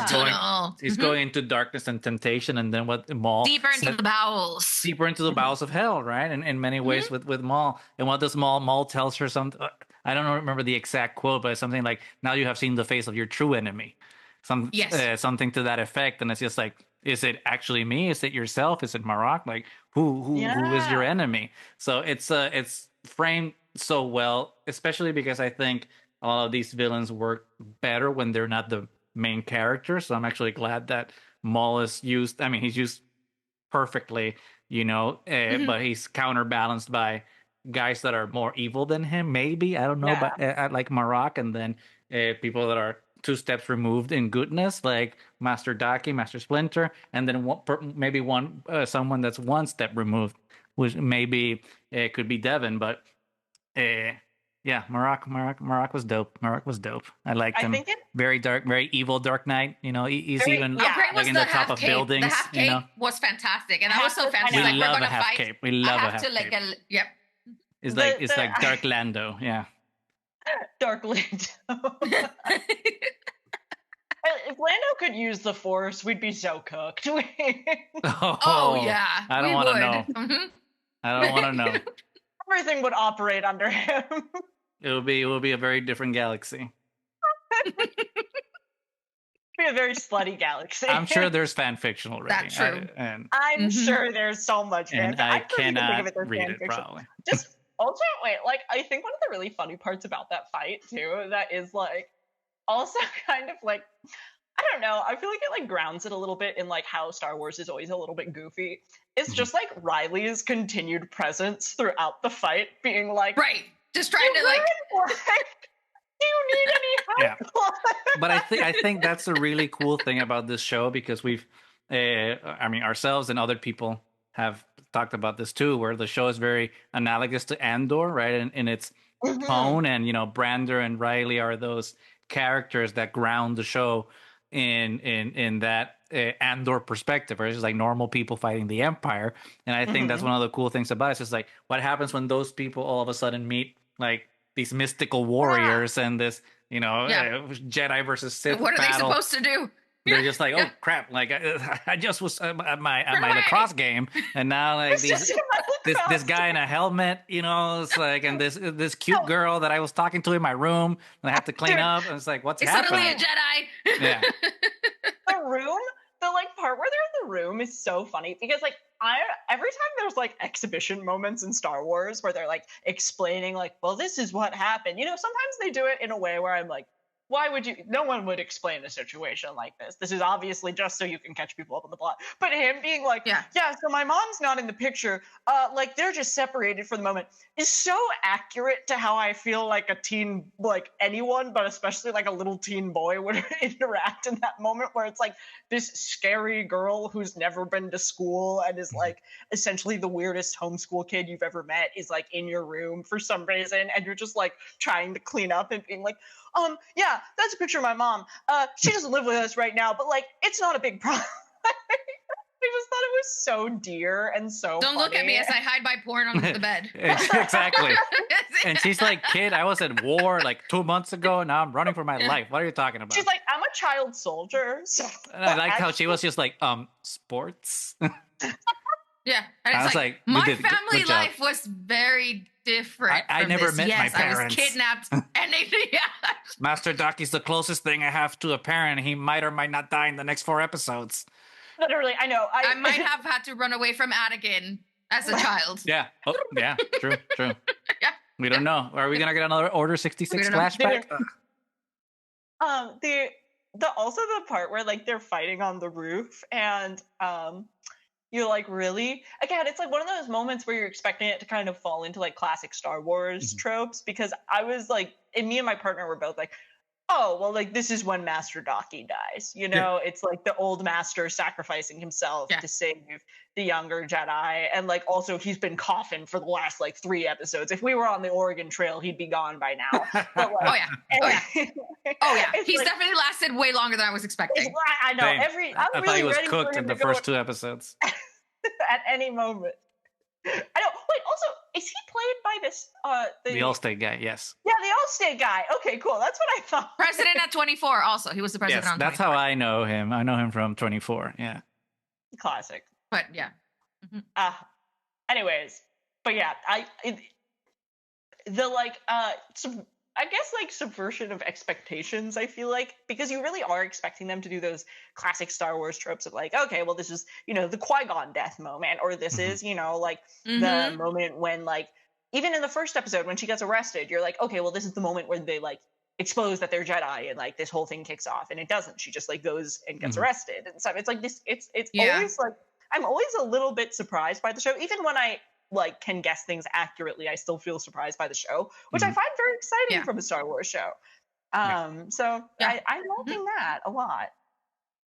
he's going into darkness and temptation, and then what Maul deeper into the bowels. Deeper into the bowels of hell, right? And in many ways with Maul. And what does Maul tells her something? I don't remember the exact quote, but it's something like, "Now you have seen the face of your true enemy." Something to that effect. And it's just like, is it actually me? Is it yourself? Is it Marrok? Like who is your enemy? So it's framed so well, especially because I think a lot of these villains work better when they're not the main character. So I'm actually glad that Maul is used. I mean, he's used perfectly, but he's counterbalanced by guys that are more evil than him. Maybe, I don't know, but like Marrok, and then people that are 2 steps removed in goodness, like Master Daki, Master Splinter, and then maybe someone that's 1 step removed, which maybe it could be Devon, but Marrok was dope. Marrok was dope. I liked him. Very dark, very evil Dark Knight. He's even like in the top of buildings. The half cape was fantastic, and I was so fantastic. We love a half cape. We love a half cape. Yep. It's like Dark Lando. Yeah. Dark Lando. If Lando could use the Force, we'd be so cooked. Oh yeah. I don't want to know. I don't want to know. Everything would operate under him. It will be a very different galaxy. Be a very slutty galaxy. I'm sure there's fan fiction already. That's true. I'm sure there's so much fan fiction. And I cannot read it probably. Just also wait, like I think one of the really funny parts about that fight too, that is like also kind of like, I don't know, I feel like it like grounds it a little bit in like how Star Wars is always a little bit goofy. It's just like Rylee's continued presence throughout the fight being like, right, just trying to like do you need any help? Yeah. But I think that's a really cool thing about this show, because we've ourselves and other people have talked about this too, where the show is very analogous to Andor, right? In its tone, and Brander and Rylee are those characters that ground the show in that Andor perspective, where it's just like normal people fighting the Empire. And I think that's one of the cool things about it. It's just like what happens when those people all of a sudden meet like these mystical warriors and this Jedi versus Sith what are battle. they supposed to do? They're just like, oh crap! Like I just was at my lacrosse game, and now like this guy in a helmet, it's like, and this cute girl that I was talking to in my room, and I have to clean up. And it's like, what's happening? Suddenly a Jedi. Yeah. The room, the like part where they're in the room is so funny, because like every time there's like exhibition moments in Star Wars where they're like explaining like, well, this is what happened. Sometimes they do it in a way where I'm like, why would you? No one would explain a situation like this. This is obviously just so you can catch people up on the plot. But him being like, yeah, so my mom's not in the picture. Like they're just separated for the moment, is so accurate to how I feel like a teen, like anyone, but especially like a little teen boy would interact in that moment, where it's like this scary girl who's never been to school and is like essentially the weirdest homeschool kid you've ever met is like in your room for some reason, and you're just like trying to clean up and being like, yeah, that's a picture of my mom. She doesn't live with us right now, but like, it's not a big problem. I just thought it was so dear and so Don't funny. look at me as I hide my porn under the bed. Exactly. And she's like, kid, I was at war like 2 months ago, and now I'm running for my life. What are you talking about? She's like, I'm a child soldier. So and I like how she was just like, sports. Yeah. And I was like, my family life was very different. I never met my parents. I was kidnapped. And Master Daki's the closest thing I have to a parent. He might or might not die in the next 4 episodes. Literally, I know. I might have had to run away from Anakin as a child. Yeah. Oh, yeah. True. Yeah. We don't know. Are we gonna get another Order 66 flashback? Also the part where like they're fighting on the roof, and you're like, really? Again, it's like one of those moments where you're expecting it to kind of fall into like classic Star Wars tropes, because I was like, and me and my partner were both like, oh, well, like this is when Master Daki dies. It's like the old master sacrificing himself to save the younger Jedi. And like also he's been coffined for the last like 3 episodes. If we were on the Oregon Trail, he'd be gone by now. But, like, oh yeah. He's like, definitely lasted way longer than I was expecting. I know. Same. I thought he was cooked in the first 2 episodes. At any moment. I know. Wait, is he played by this the Allstate guy? Yes. Yeah, the Allstate guy. Okay, cool. That's what I thought. President at 24. Also, he was the president. Yes, on that's 24. how I know him. I know him from 24. Yeah. Classic. But yeah. Anyways, but yeah, I guess like subversion of expectations, I feel like, because you really are expecting them to do those classic Star Wars tropes of like, okay, well, this is, the Qui-Gon death moment, or this is, like the moment when, like, even in the first episode when she gets arrested, you're like, okay, well, this is the moment where they like expose that they're Jedi and like this whole thing kicks off, and it doesn't. She just like goes and gets arrested and stuff. It's like this. It's always like, I'm always a little bit surprised by the show, even when I like can guess things accurately. I still feel surprised by the show, which I find very exciting from a Star Wars show. So I'm liking that a lot.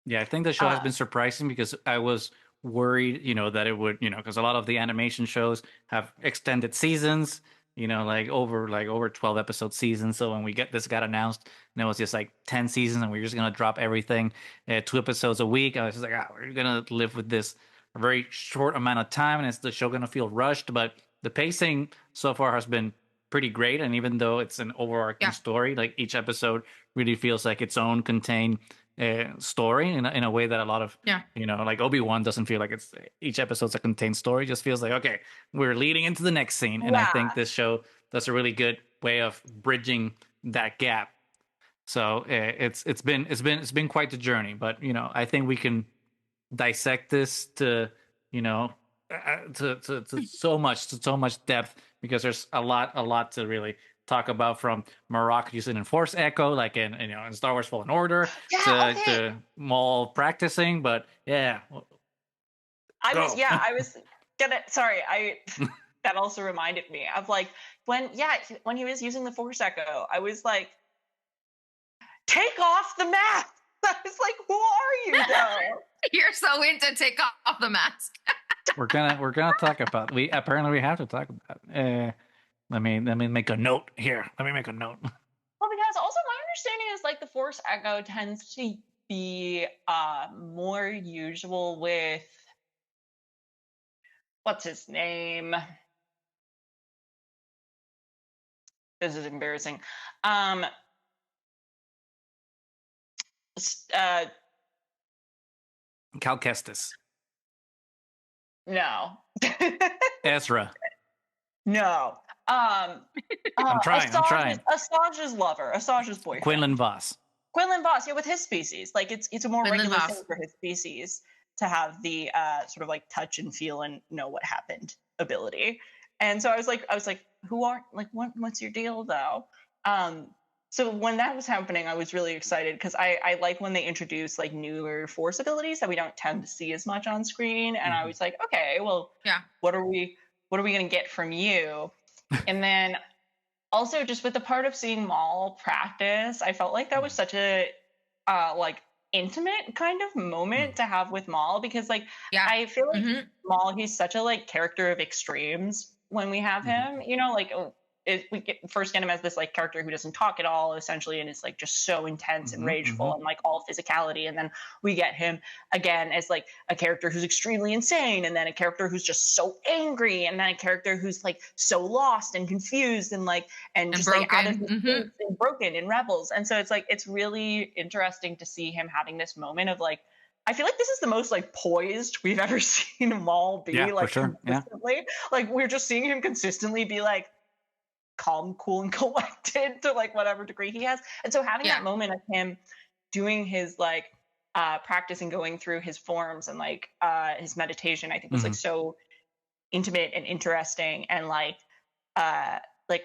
Yeah, I think the show has been surprising because I was worried, that it would, because a lot of the animation shows have extended seasons, like over 12 episode seasons. So when this got announced and it was just like 10 seasons and we're just gonna drop everything 2 episodes a week, I was just like, we're gonna live with this a very short amount of time, and is the show gonna feel rushed? But the pacing so far has been pretty great, and even though it's an overarching story, like each episode really feels like its own contained story in a way that a lot of like Obi-Wan doesn't feel like it's each episode's a contained story. It just feels like, okay, we're leading into the next scene, and I think this show does a really good way of bridging that gap. So it's been quite the journey, but I think we can dissect this to to so much depth, because there's a lot to really talk about, from Marrok using in Force Echo, like in Star Wars Fallen Order, to MAUL practicing. But I was gonna, sorry, that also reminded me of like when he was using the Force Echo, I was like, take off the mask. I was like, who are you though? You're so into take off the mask. we're gonna talk about, we have to talk about let me make a note here. Let me make a note. Well, because also my understanding is like the Force Echo tends to be more usual with, what's his name? This is embarrassing. Cal Kestis. No. Ezra. No. I'm trying. Assange's lover, Assange's boyfriend. Quinlan Vos, yeah, with his species. Like it's a more Quinlan regular Vos. thing for his species to have the sort of like touch and feel and know what happened ability. And so I was like, what's your deal though? So when that was happening, I was really excited because I like when they introduce like newer Force abilities that we don't tend to see as much on screen. And I was like, okay, well, what are we gonna get from you? And then also just with the part of seeing MAUL practice, I felt like that was such a like intimate kind of moment to have with MAUL, because like I feel like MAUL, he's such a like character of extremes when we have him, like we first get him as this like character who doesn't talk at all essentially, and is like just so intense and rageful and like all physicality, and then we get him again as like a character who's extremely insane, and then a character who's just so angry, and then a character who's like so lost and confused and just broken. Like out of his and broken in Rebels. And so it's like it's really interesting to see him having this moment of like, I feel like this is the most like poised we've ever seen MAUL be, like for sure. Consistently. Like we're just seeing him consistently be like calm, cool, and collected to like whatever degree he has. And so having that moment of him doing his like practice and going through his forms and like his meditation, I think was like so intimate and interesting, and like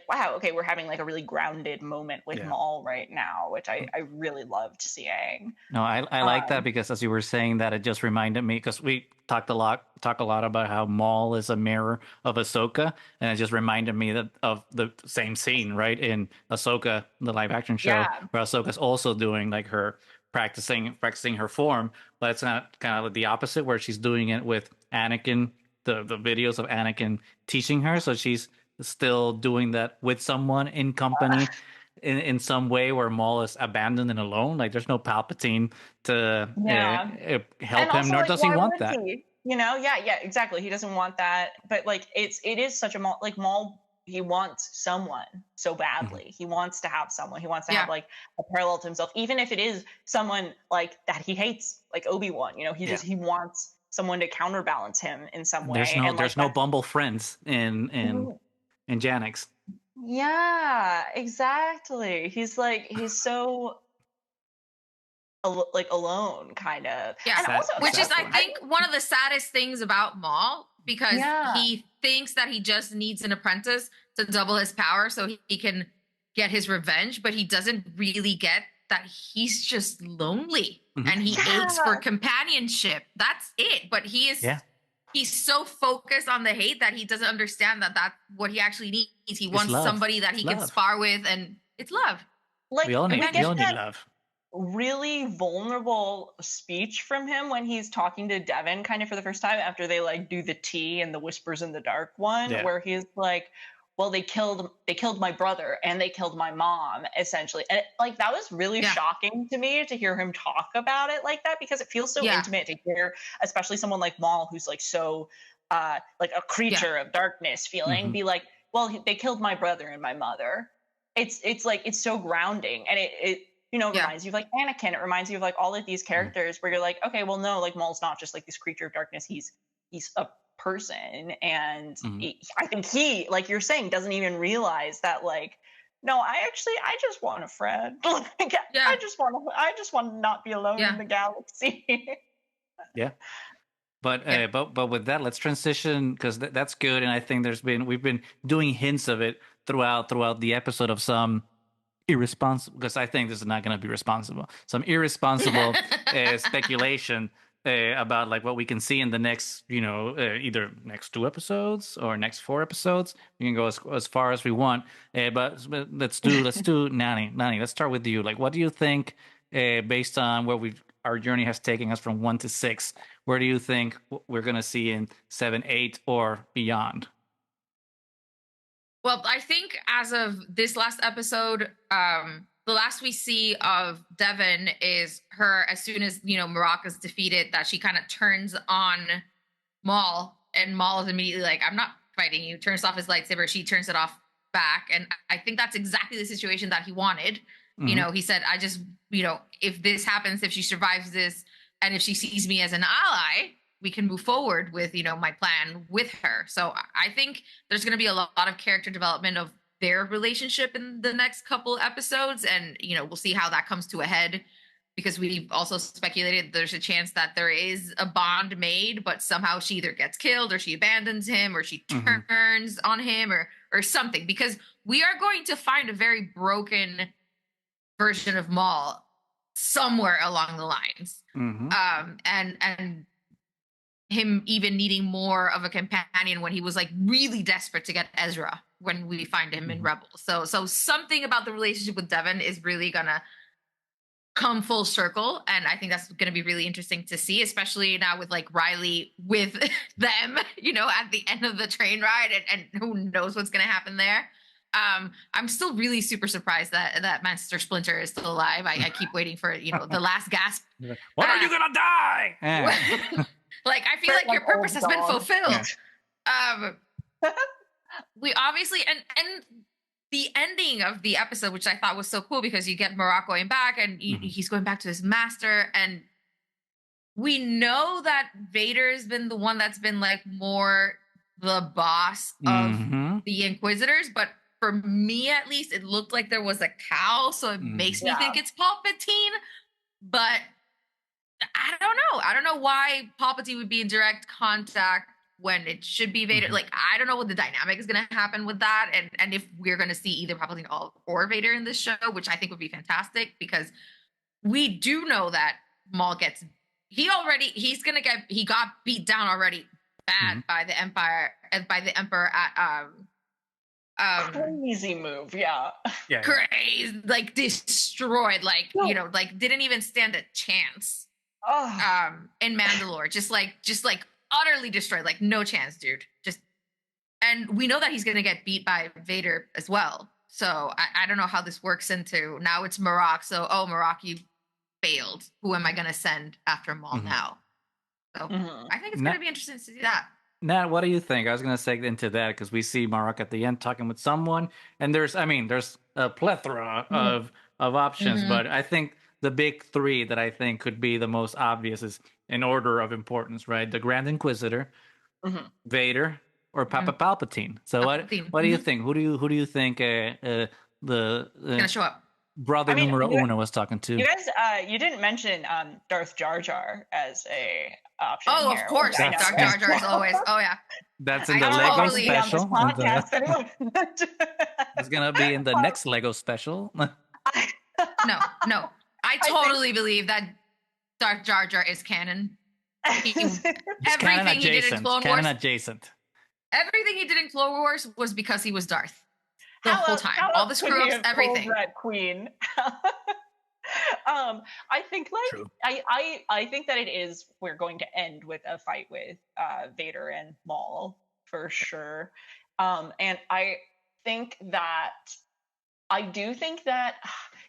wow, okay, we're having like a really grounded moment with MAUL right now, which I really loved seeing. No, I like that, because as you were saying that, it just reminded me, because we talk a lot about how MAUL is a mirror of Ahsoka, and it just reminded me of the same scene, right, in Ahsoka, the live action show, where Ahsoka's also doing like her practicing her form, but it's not kind of the opposite, where she's doing it with Anakin, the videos of Anakin teaching her, so she's still doing that with someone in company in some way, where MAUL is abandoned and alone. Like there's no Palpatine to help him, nor does he want that. You know, yeah, exactly. He doesn't want that, but like it is such a Maul, like Maul. He wants someone so badly. He wants to have someone. He wants to have like a parallel to himself, even if it is someone like that he hates, like Obi-Wan. You know, he wants someone to counterbalance him in some way. There's no Bumble friends in Janix. Yeah, exactly. He's so like alone, kind of. Yeah, and also, which is I think one of the saddest things about Maul, because he thinks that he just needs an apprentice to double his power so he can get his revenge, but he doesn't really get that he's just lonely and he aches for companionship. That's it. But he's so focused on the hate that he doesn't understand that that's what he actually needs. He wants somebody that he can spar with, and it's love. Like we all need love. Really vulnerable speech from him when he's talking to Devon kind of for the first time after they like do the tea and the whispers in the dark one, where he's like, well, they killed my brother and they killed my mom, essentially. And like that was really shocking to me to hear him talk about it like that, because it feels so intimate to hear, especially someone like Maul, who's like so like a creature of darkness feeling, be like, well, they killed my brother and my mother. It's like, it's so grounding, and it you know, reminds you of like Anakin. It reminds you of like all of these characters where you're like, okay, well, no, like Maul's not just like this creature of darkness. He's a person, and I think he, like you're saying, doesn't even realize that. Like, no, I just want a friend. I just want to not be alone in the galaxy. But with that, let's transition, because that's good, and I think we've been doing hints of it throughout the episode of some irresponsible, because I think this is not going to be responsible. Some irresponsible speculation about like what we can see in the next, either next 2 episodes or next 4 episodes. We can go as far as we want, but let's do Nani. Let's start with you. Like, what do you think, based on where our journey has taken us from 1 to 6? Where do you think we're going to see in 7, 8, or beyond? Well, I think as of this last episode, the last we see of Devon is her, as soon as, Marrok is defeated, that she kind of turns on Maul, and Maul is immediately like, I'm not fighting you, turns off his lightsaber. She turns it off back. And I think that's exactly the situation that he wanted. He said, I just, if this happens, if she survives this, and if she sees me as an ally, we can move forward with, my plan with her. So I think there's going to be a lot of character development of their relationship in the next couple episodes. And, we'll see how that comes to a head, because we've also speculated there's a chance that there is a bond made, but somehow she either gets killed or she abandons him or she turns on him or something, because we are going to find a very broken version of Maul somewhere along the lines. And him even needing more of a companion when he was like really desperate to get Ezra when we find him in Rebels. So something about the relationship with Devon is really gonna come full circle, and I think that's gonna be really interesting to see, especially now with like Rylee with them, at the end of the train ride, and who knows what's gonna happen there. I'm still really super surprised that Master Splinter is still alive. I keep waiting for the last gasp. When are you gonna die? Like, I feel like your purpose has been fulfilled. We obviously, and the ending of the episode, which I thought was so cool, because you get Marrok going back, and he's going back to his master, and we know that Vader has been the one that's been like more the boss of the Inquisitors, but for me at least, it looked like there was a cow, so it makes me think it's Palpatine, but I don't know. I don't know why Palpatine would be in direct contact when it should be Vader. Like, I don't know what the dynamic is going to happen with that. And if we're going to see either Palpatine or Vader in this show, which I think would be fantastic, because we do know that Maul he got beat down already bad by the Emperor at, crazy move. Crazy, like destroyed, like, like didn't even stand a chance. In Mandalore, just like utterly destroyed, like no chance, dude. And we know that he's gonna get beat by Vader as well. So I don't know how this works into, now it's Marrok. So Marrok, you failed. Who am I gonna send after Maul now? So I think it's going to be interesting to see that. Nat, what do you think? I was going to segue into that because we see Marrok at the end talking with someone, and there's a plethora of options, but I think the big three that I think could be the most obvious is in order of importance, right? The Grand Inquisitor, Vader, or Papa Palpatine. So what do you think? Who do you think gonna show up? Brother numero uno was talking to? You guys, you didn't mention Darth Jar Jar as a option. Oh, here, of course, Darth Jar Jar is always. Oh yeah, that's in the Lego special. It's gonna be in the next Lego special. No, I totally believe that Darth Jar Jar is canon. Everything he did in Clone Wars, canon adjacent. Everything he did in Clone Wars was because he was Darth. The whole time, all the screw ups, everything. That queen. I think I think that it is. We're going to end with a fight with Vader and MAUL for sure. And I do think that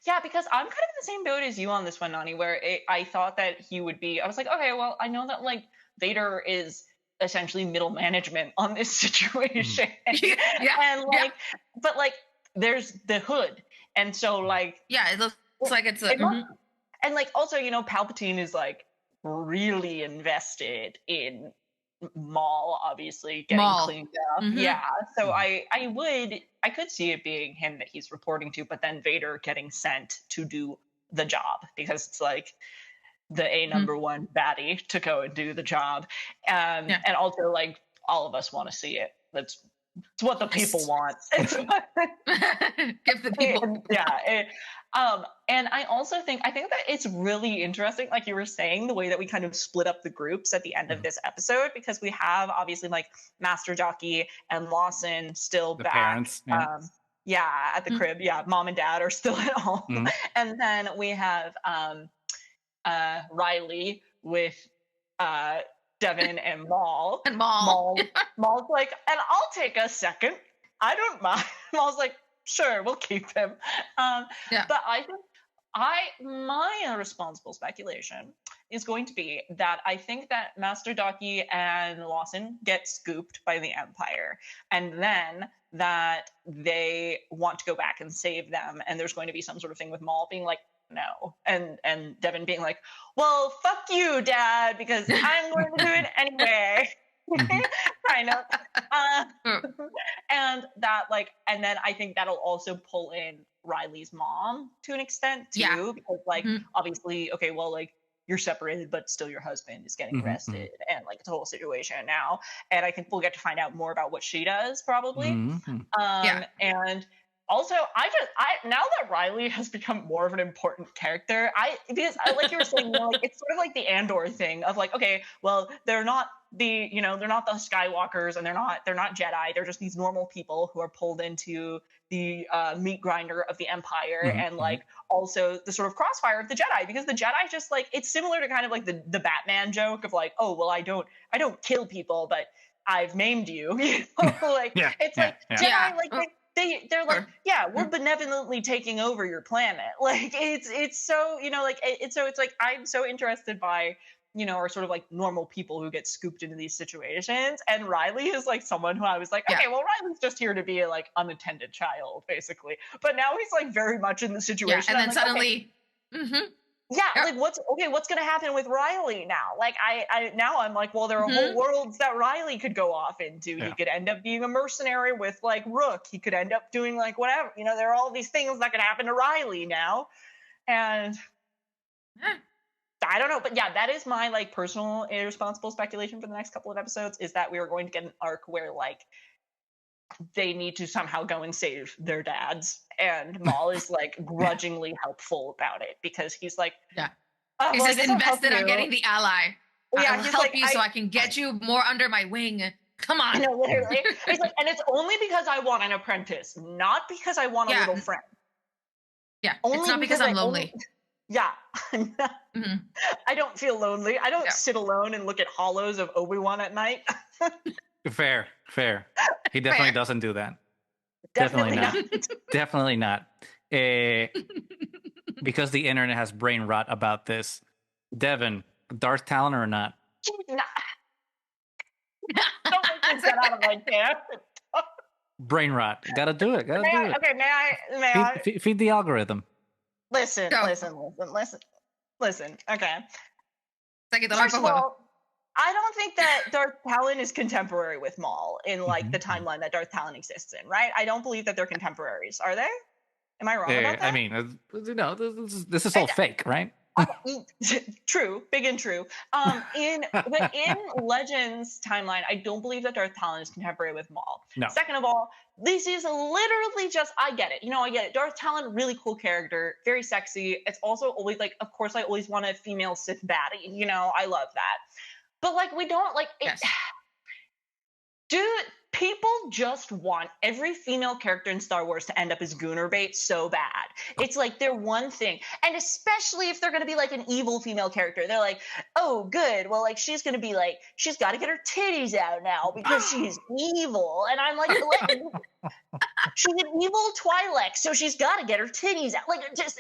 yeah, because I'm kind of in the same boat as you on this one, Nani, where I thought that he would be. I was like, okay, well, I know that like Vader is essentially middle management on this situation. But like there's the hood, and so like it looks like it's and like also, you know, Palpatine is like really invested in MAUL obviously getting cleaned up. So I could see it being him that he's reporting to, but then Vader getting sent to do the job because it's like the number one baddie to go and do the job. And also like all of us want to see it. It's what the people want. Give the people. And I also think that it's really interesting, like you were saying, the way that we kind of split up the groups at the end of this episode, because we have obviously like Master Jockey and Lawson still the back. Parents, at the crib. Yeah, mom and dad are still at home. And then we have Rylee with Devon and MAUL. And MAUL. MAUL's like, and I'll take a second. I don't mind. MAUL's like, sure, we'll keep him. But I think my responsible speculation is going to be that I think that Master Docky and Lawson get scooped by the Empire, and then that they want to go back and save them, and there's going to be some sort of thing with MAUL being like, no, and Devon being like, well, fuck you, Dad, because I'm going to do it anyway. Kind of. And that like, and then I think that'll also pull in Rylee's mom to an extent too, because like obviously, okay, well, like you're separated, but still your husband is getting arrested, and like it's a whole situation now. And I think we'll get to find out more about what she does probably. And also, I now that Rylee has become more of an important character, because like you were saying, you know, like it's sort of like the Andor thing of like, okay, well, they're not the Skywalkers, and they're not Jedi. They're just these normal people who are pulled into the meat grinder of the Empire, and like also the sort of crossfire of the Jedi, because the Jedi just like, it's similar to kind of like the Batman joke of like, oh well, I don't kill people, but I've maimed you. Like it's like Jedi like. They're like, yeah, we're benevolently taking over your planet. Like it's so, you know, like it's like I'm so interested by, you know, our sort of like normal people who get scooped into these situations. And Rylee is like someone who I was like, okay, well, Rylee's just here to be a like unattended child, basically. But now he's like very much in the situation. And then like, suddenly, like what's going to happen with Rylee now? Like I'm like, well, there are whole worlds that Rylee could go off into. He could end up being a mercenary with like Rook. He could end up doing like whatever. You know, there are all these things that could happen to Rylee now, and I don't know. But yeah, that is my like personal irresponsible speculation for the next couple of episodes, is that we are going to get an arc where like they need to somehow go and save their dads, and MAUL is like grudgingly helpful about it, because he's like, he's just invested on getting the ally. I'll help you so I can get you more under my wing. Come on. You know, literally. He's like, and it's only because I want an apprentice, not because I want a little friend. Only it's not because I'm lonely. I don't feel lonely. I don't sit alone and look at hollows of Obi-Wan at night. Fair. He definitely doesn't do that. Definitely not. Definitely not. Because the internet has brain rot about this. Devon, Darth Talon or not? Don't make this get out of my camp. Brain rot. Gotta do it. Gotta do it. Okay, may I? Feed the algorithm. Listen. Okay. First of all, I don't think that Darth Talon is contemporary with MAUL in like the timeline that Darth Talon exists in, right? I don't believe that they're contemporaries. Are they? Am I wrong about that? I mean, this is all fake, right? True, big and true. In Legends timeline, I don't believe that Darth Talon is contemporary with MAUL. No. Second of all, this is literally just, I get it. I get it. Darth Talon, really cool character, very sexy. It's also always like, of course, I always want a female Sith baddie. I love that. But like, we don't like it. Yes. Do people just want every female character in Star Wars to end up as gooner bait so bad? It's like their one thing. And especially if they're going to be like an evil female character, they're like, oh, good. Well, like she's going to be like, she's got to get her titties out now because she's evil. And I'm like, she's an evil Twi'lek, so she's got to get her titties out. Like, just...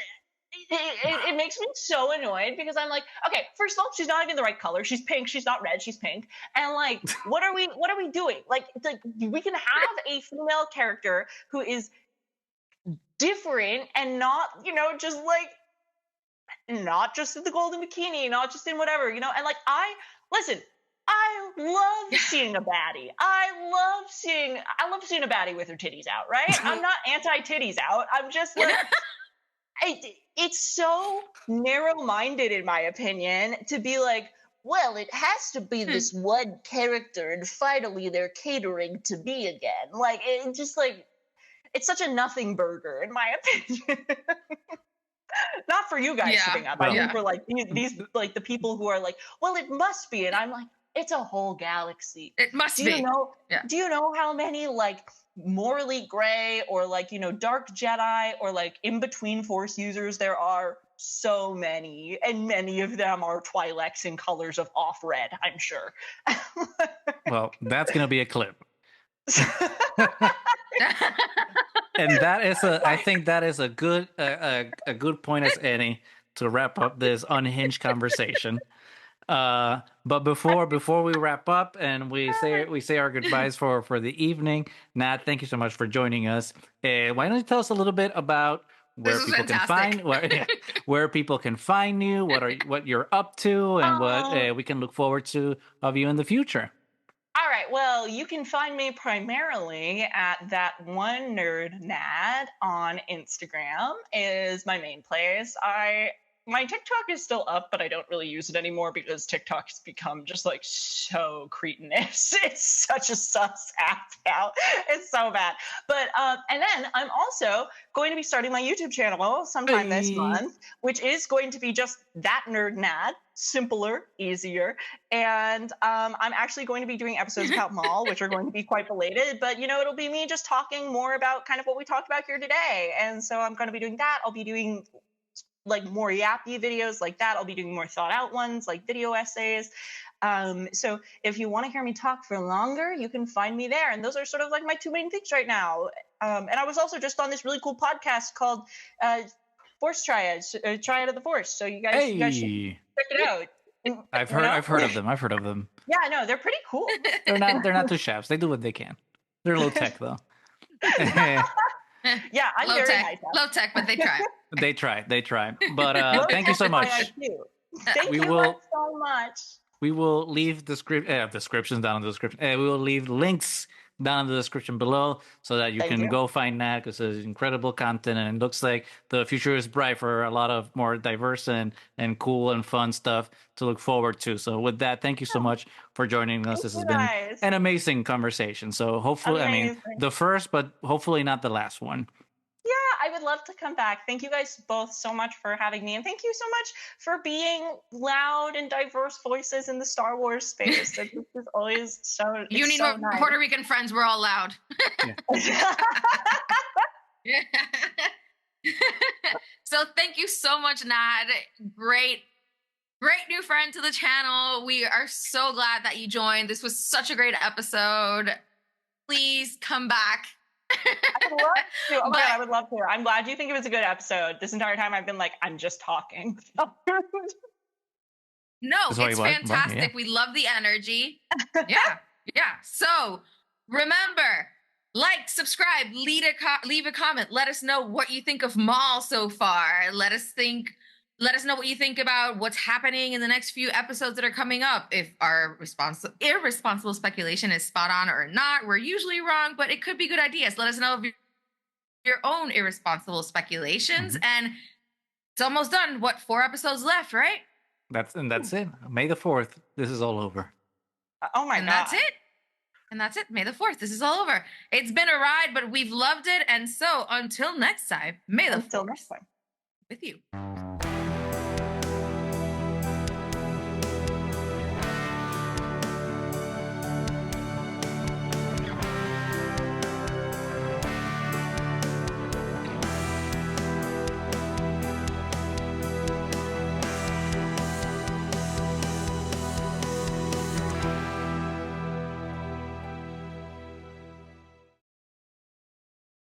It makes me so annoyed because I'm like, okay, first of all, she's not even the right color. She's pink. She's not red. She's pink. And like, what are we doing? Like we can have a female character who is different and not, just like, not just in the golden bikini, not just in whatever, and like, I love seeing a baddie. I love seeing a baddie with her titties out, right? I'm not anti-titties out. I'm just like, it's so narrow-minded, in my opinion, to be like, well, it has to be this one character, and finally they're catering to me again. Like, it's just like, it's such a nothing burger, in my opinion. Not for you guys sitting up. I mean, for like these like the people who are like, well, it must be, and I'm like, it's a whole galaxy. It must be. Do you know how many like morally gray or like dark Jedi or like in between Force users there are? So many, and many of them are Twi'leks in colors of off red, I'm sure. Well, that's gonna be a clip. And that is I think that is a good point as any to wrap up this unhinged conversation. But before we wrap up and we say our goodbyes for the evening, Nat, thank you so much for joining us. Why don't you tell us a little bit about where people can find where people can find you, what you're up to, and what we can look forward to of you in the future. All right. Well, you can find me primarily at thatnerdnad on Instagram is my main place. My TikTok is still up, but I don't really use it anymore because TikTok has become just like so cretinous. It's such a sus app now. It's so bad. But and then I'm also going to be starting my YouTube channel sometime this month, which is going to be just thatnerdnad, simpler, easier. And I'm actually going to be doing episodes about MAUL, which are going to be quite belated. But it'll be me just talking more about kind of what we talked about here today. And so I'm going to be doing that. I'll be doing like more yappy videos like that. I'll be doing more thought out ones like video essays. So if you want to hear me talk for longer, you can find me there. And those are sort of like my two main things right now. And I was also just on this really cool podcast called Force Triad, Triad of the Force. So you guys should check it out. I've heard of them. Yeah, no, they're pretty cool. They're not too chefs. They do what they can. They're low tech though. Yeah, I'm low very tech, nice. low tech, but they try. They try. But thank you so much. Thank you so much. We will leave descriptions down in the description. We will leave links down in the description below so that you can go find that, because there's incredible content and it looks like the future is bright for a lot of more diverse and cool and fun stuff to look forward to. So with that, thank you so much for joining us. This has been an amazing conversation. So hopefully, the first, but hopefully not the last one. Yeah, I would love to come back. Thank you guys both so much for having me. And thank you so much for being loud and diverse voices in the Star Wars space. This is always so You need more nice. Puerto Rican friends. We're all loud. Yeah. So thank you so much, Nad. Great new friend to the channel. We are so glad that you joined. This was such a great episode. Please come back. I would love to. Oh my God, I would love to. I'm glad you think it was a good episode. This entire time I've been like, I'm just talking. No, That's why it's you like- fantastic. yeah. We love the energy. Yeah. So remember, like, subscribe, leave a comment. Let us know what you think of MAUL so far. Let us know what you think about what's happening in the next few episodes that are coming up. If our irresponsible speculation is spot on or not, we're usually wrong, but it could be good ideas. Let us know of your own irresponsible speculations. And it's almost done. What, 4 episodes left, right? That's it. May the 4th. This is all over. Oh my God. And that's it. May the 4th. This is all over. It's been a ride, but we've loved it. And so until next time, may the 4th next time. with you.